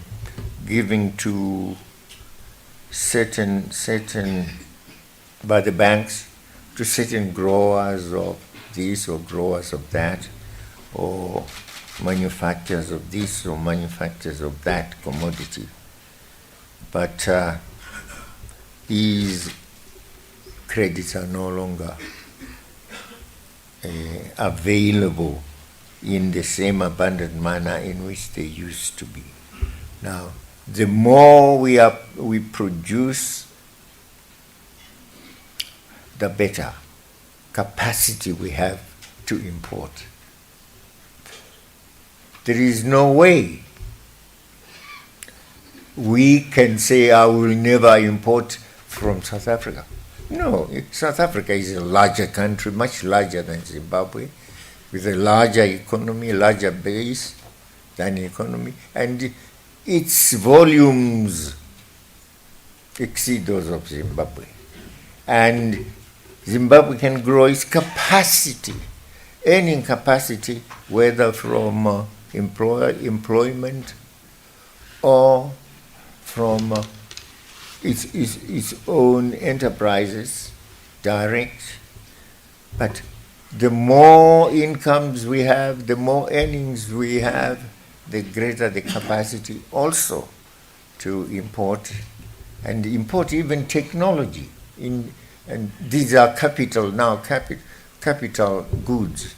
giving to certain by the banks to certain growers of this or growers of that, or manufacturers of this or manufacturers of that commodity. But these credits are no longer available in the same abundant manner in which they used to be. Now, the more we produce, the better capacity we have to import. There is no way we can say, I will never import from South Africa. No, South Africa is a larger country, much larger than Zimbabwe, with a larger economy, larger base than economy, and its volumes exceed those of Zimbabwe. And Zimbabwe can grow its capacity, earning capacity, whether from employment or from its own enterprises, direct. But the more incomes we have, the more earnings we have, the greater the capacity also to import, and import even technology. And these are capital goods.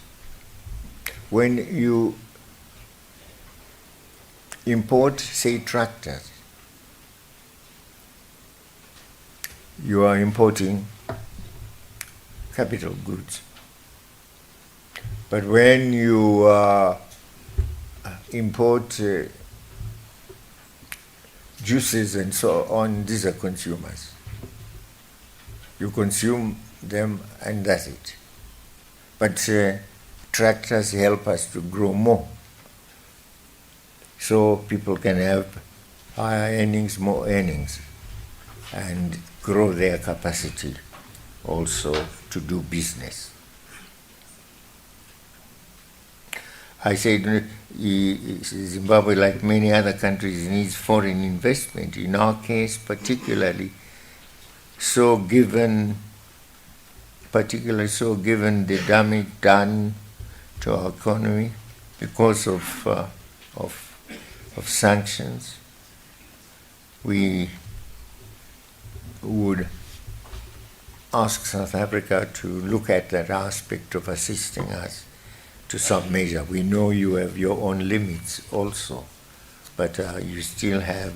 When you import, say, tractors, you are importing capital goods. But when you import juices and so on, these are consumers. You consume them and that's it. But tractors help us to grow more. So people can have higher earnings, more earnings, and grow their capacity also to do business. I said Zimbabwe, like many other countries, needs foreign investment. In our case, particularly so given the damage done to our economy because of sanctions. We would ask South Africa to look at that aspect of assisting us to some measure. We know you have your own limits also, but you still have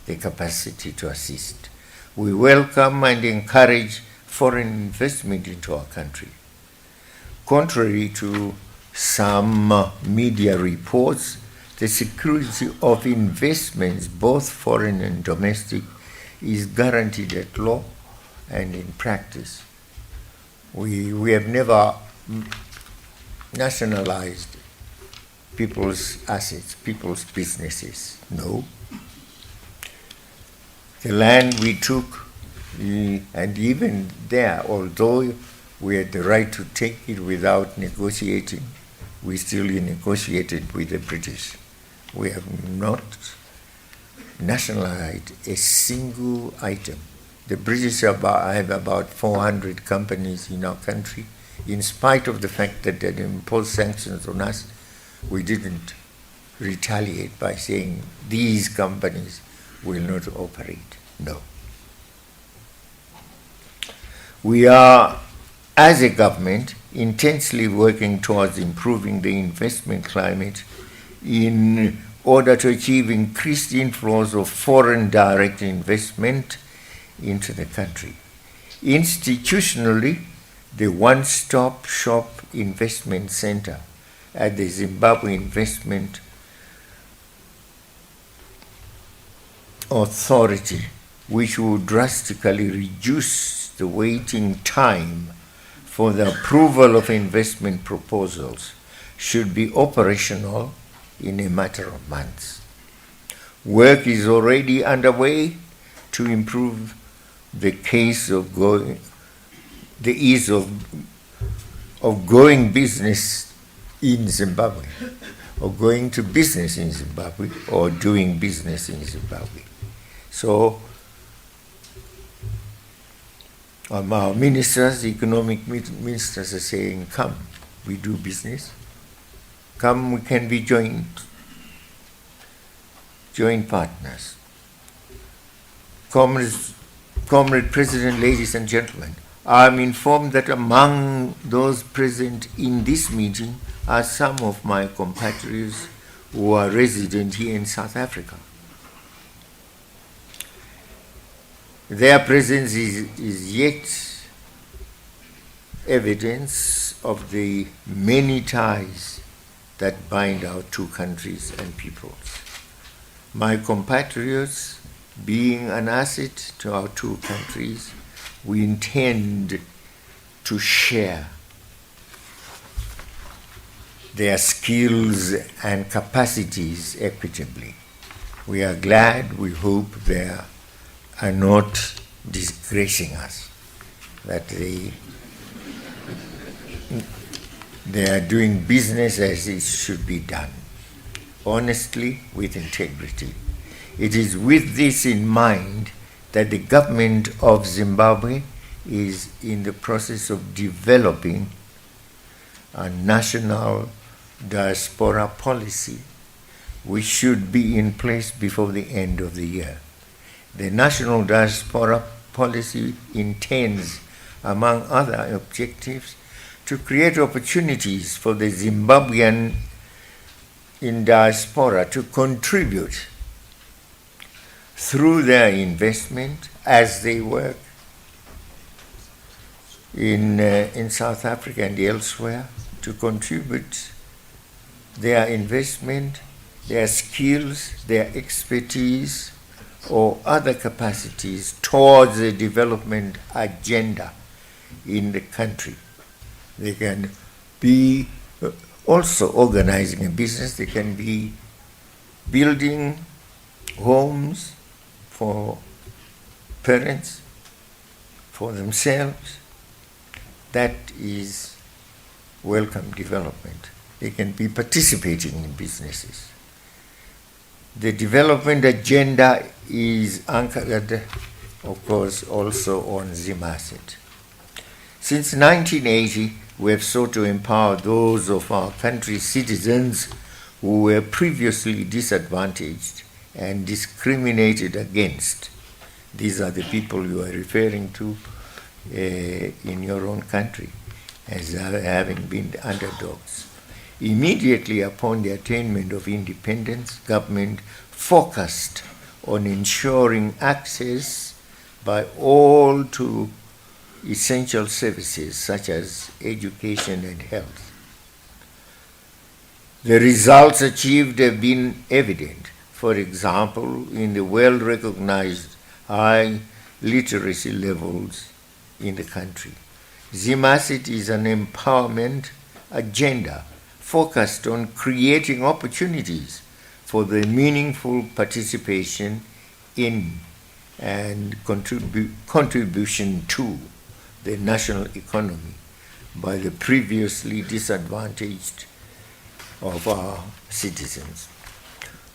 the capacity to assist. We welcome and encourage foreign investment into our country. Contrary to some media reports, the security of investments, both foreign and domestic, is guaranteed at law and in practice. We have never nationalized people's assets, people's businesses. No. The land we took, and even there, although we had the right to take it without negotiating, we still negotiated with the British. We have not nationalized a single item. The British have about 400 companies in our country. In spite of the fact that they imposed sanctions on us, we didn't retaliate by saying these companies will not operate. No. We are, as a government, intensely working towards improving the investment climate in order to achieve increased inflows of foreign direct investment into the country. Institutionally, the one-stop shop investment center at the Zimbabwe Investment Authority, which will drastically reduce the waiting time for the approval of investment proposals, should be operational in a matter of months. Work is already underway to improve the ease of going business in Zimbabwe, or going to business in Zimbabwe, or doing business in Zimbabwe. So our ministers, economic ministers, are saying, come, we do business. Come, we can be joint partners. Comrade President, ladies and gentlemen, I am informed that among those present in this meeting are some of my compatriots who are resident here in South Africa. Their presence is yet evidence of the many ties that bind our two countries and peoples. My compatriots, being an asset to our two countries, we intend to share their skills and capacities equitably. We are glad, we hope they are not disgracing us, that they are doing business as it should be done, honestly, with integrity. It is with this in mind that the government of Zimbabwe is in the process of developing a national diaspora policy which should be in place before the end of the year. The national diaspora policy intends, among other objectives, to create opportunities for the Zimbabwean in diaspora to contribute through their investment as they work in South Africa and elsewhere, to contribute their investment, their skills, their expertise, or other capacities towards the development agenda in the country. They can be also organizing a business, they can be building homes for parents, for themselves. That is welcome development. They can be participating in businesses. The development agenda is anchored, of course, also on Zimbabwe. Since 1980, we have sought to empower those of our country's citizens who were previously disadvantaged and discriminated against. These are the people you are referring to in your own country as having been underdogs. Immediately upon the attainment of independence, government focused on ensuring access by all to essential services such as education and health. The results achieved have been evident. For example, in the well-recognized high literacy levels in the country. Zimbabwe is an empowerment agenda focused on creating opportunities for the meaningful participation in and contribution to the national economy by the previously disadvantaged of our citizens.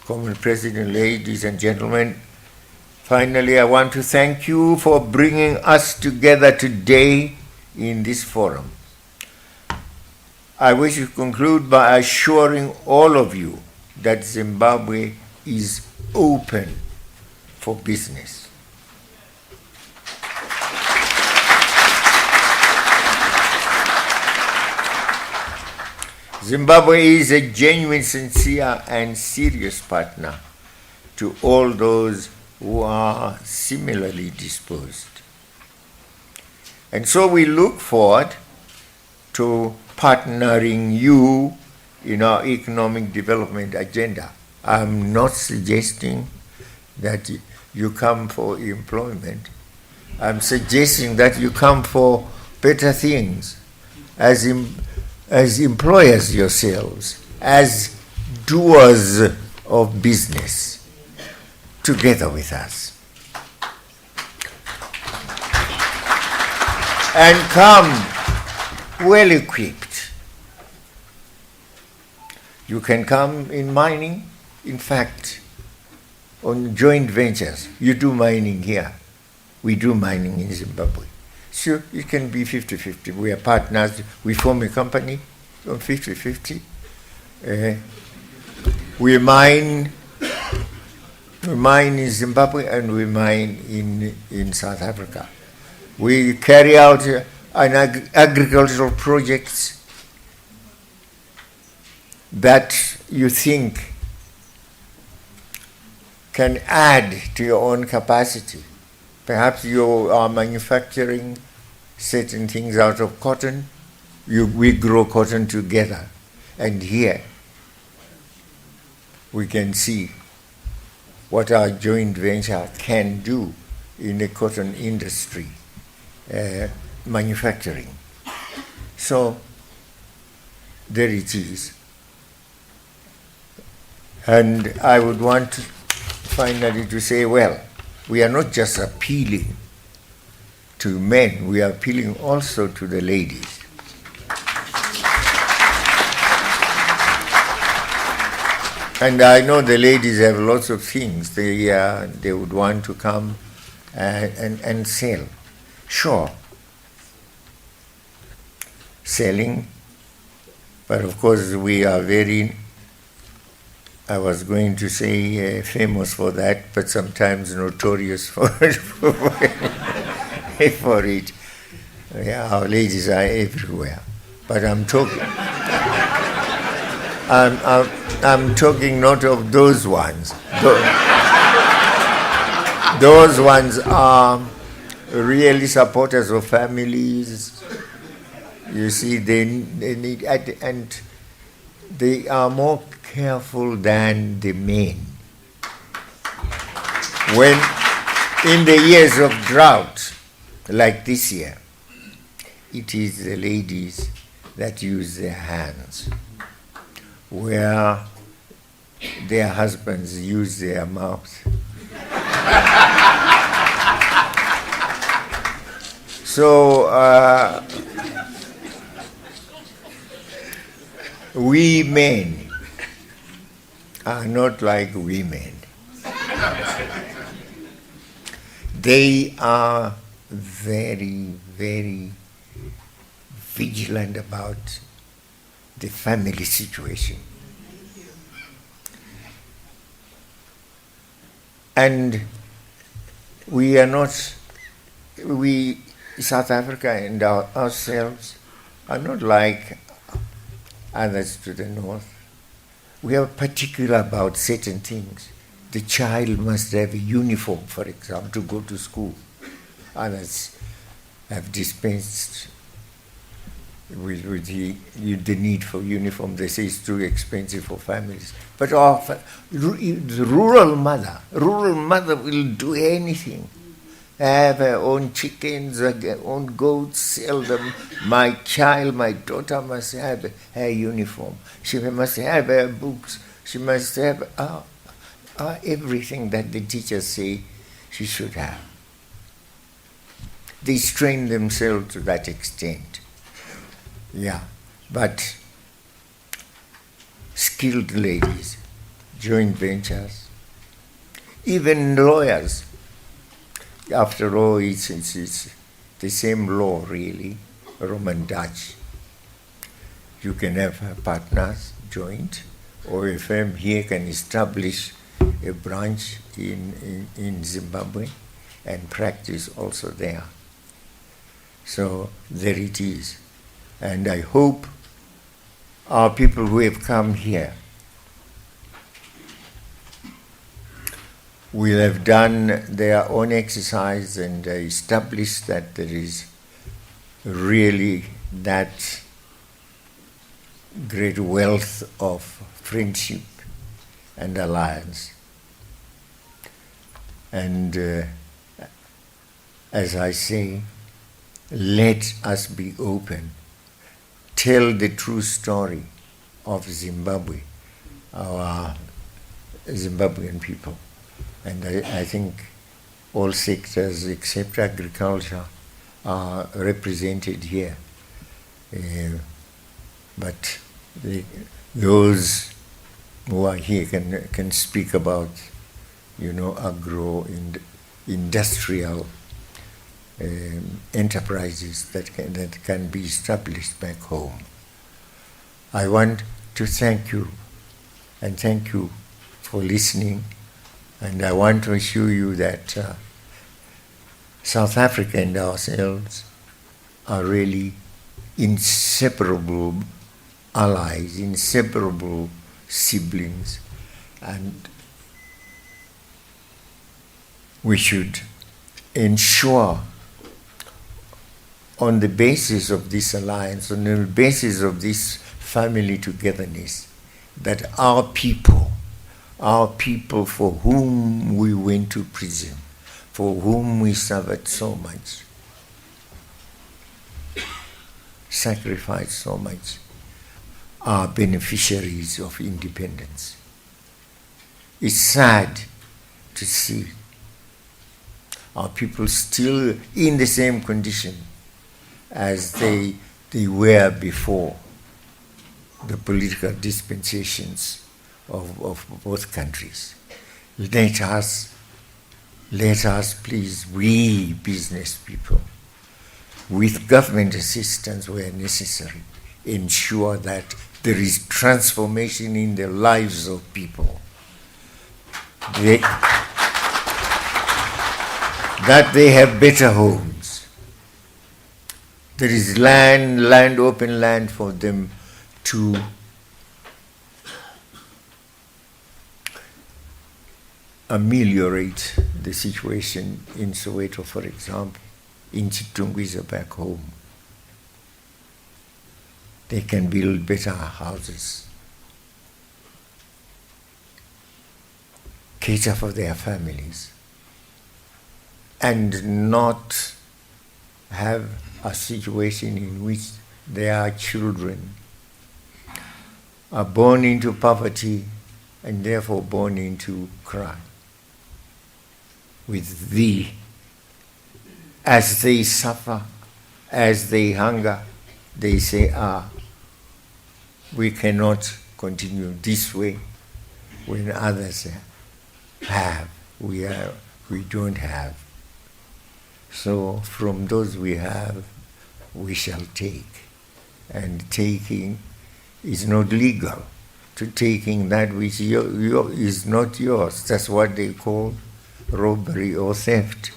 Common President, ladies and gentlemen, finally I want to thank you for bringing us together today in this forum. I wish to conclude by assuring all of you that Zimbabwe is open for business. Zimbabwe is a genuine, sincere, and serious partner to all those who are similarly disposed. And so we look forward to partnering you in our economic development agenda. I'm not suggesting that you come for employment. I'm suggesting that you come for better things as employers yourselves, as doers of business, together with us. And come well equipped. You can come in mining, in fact, on joint ventures. You do mining here. We do mining in Zimbabwe. So it can be 50-50. We are partners. We form a company on 50-50. We mine in Zimbabwe and we mine in South Africa. We carry out agricultural projects that you think can add to your own capacity. Perhaps you are manufacturing certain things out of cotton. We grow cotton together. And here we can see what our joint venture can do in the cotton industry, manufacturing. So there it is. And I would want finally to say, well, we are not just appealing to men, we are appealing also to the ladies. And I know the ladies have lots of things they would want to come and sell. Sure, selling But of course, we are very, I was going to say famous for that, but sometimes notorious for for it. Yeah, our ladies are everywhere. But I'm talking, I'm talking not of those ones. Those ones are really supporters of families. You see, they need, and they are more careful than the men. When in the years of drought, like this year, it is the ladies that use their hands, where their husbands use their mouth. So we men are not like women. They are very, very vigilant about the family situation. And we are not, we, South Africa and ourselves, are not like others to the north. We are particular about certain things. The child must have a uniform, for example, to go to school. Others have dispensed with the need for uniform. They say it's too expensive for families. But the rural mother will do anything. Have her own chickens, her own goats, sell them. My child, my daughter must have her uniform. She must have her books. She must have everything that the teachers say she should have. They strain themselves to that extent. Yeah, but skilled ladies, joint ventures, even lawyers. After all, it's the same law, really, Roman Dutch. You can have partners, joint, or a firm here can establish a branch in Zimbabwe and practice also there. So there it is. And I hope our people who have come here will have done their own exercise and established that there is really that great wealth of friendship and alliance. And as I say, let us be open. Tell the true story of Zimbabwe, our Zimbabwean people. And I think all sectors except agriculture are represented here. But those who are here can speak about, industrial enterprises that can be established back home. I want to thank you, and thank you for listening. And I want to assure you that South Africa and ourselves are really inseparable allies, inseparable siblings, and we should ensure on the basis of this alliance, on the basis of this family togetherness, that our people for whom we went to prison, for whom we suffered so much, sacrificed so much, are beneficiaries of independence. It's sad to see our people still in the same condition as they were before the political dispensations of both countries. Let us please, we business people, with government assistance where necessary, ensure that there is transformation in the lives of people. That they have better homes. There is open land for them to ameliorate the situation in Soweto, for example. In Chitungwiza back home. They can build better houses, cater for their families, and not have a situation in which their children are born into poverty and therefore born into crime. With thee, as they suffer, as they hunger, they say, we cannot continue this way when others have, we don't have. So from those we have, we shall take. And taking is not legal. To taking that which is not yours, that's what they call robbery or theft.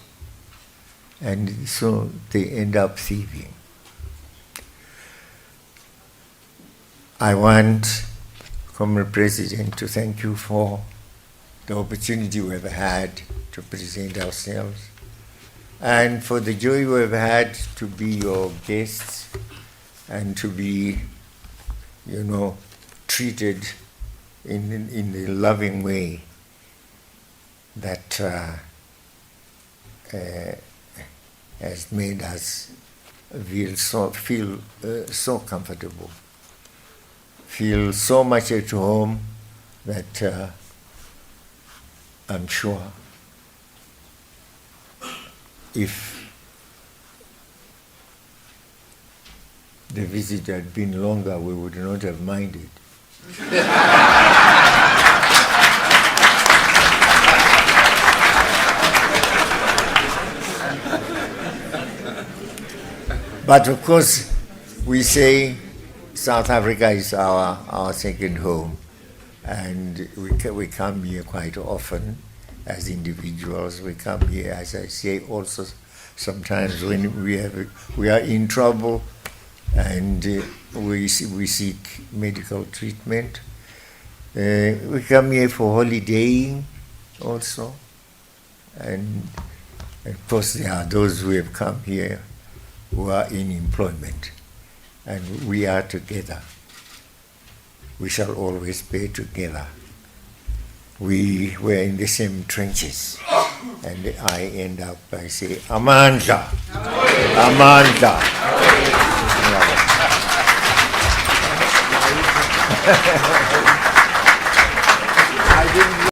And so they end up thieving. I want, Comrade President, to thank you for the opportunity we've had to present ourselves and for the joy we've had to be your guests and to be, treated in the loving way that has made us feel so comfortable, feel so much at home that I'm sure if the visit had been longer, we would not have minded. But of course, we say South Africa is our second home, and we come here quite often as individuals. We come here, as I say, also sometimes when we are in trouble and we seek medical treatment. We come here for holidaying also, and of course there are those who have come here who are in employment, and we are together. We shall always be together. We were in the same trenches, and I end up by saying, Amandla, Amandla. I didn't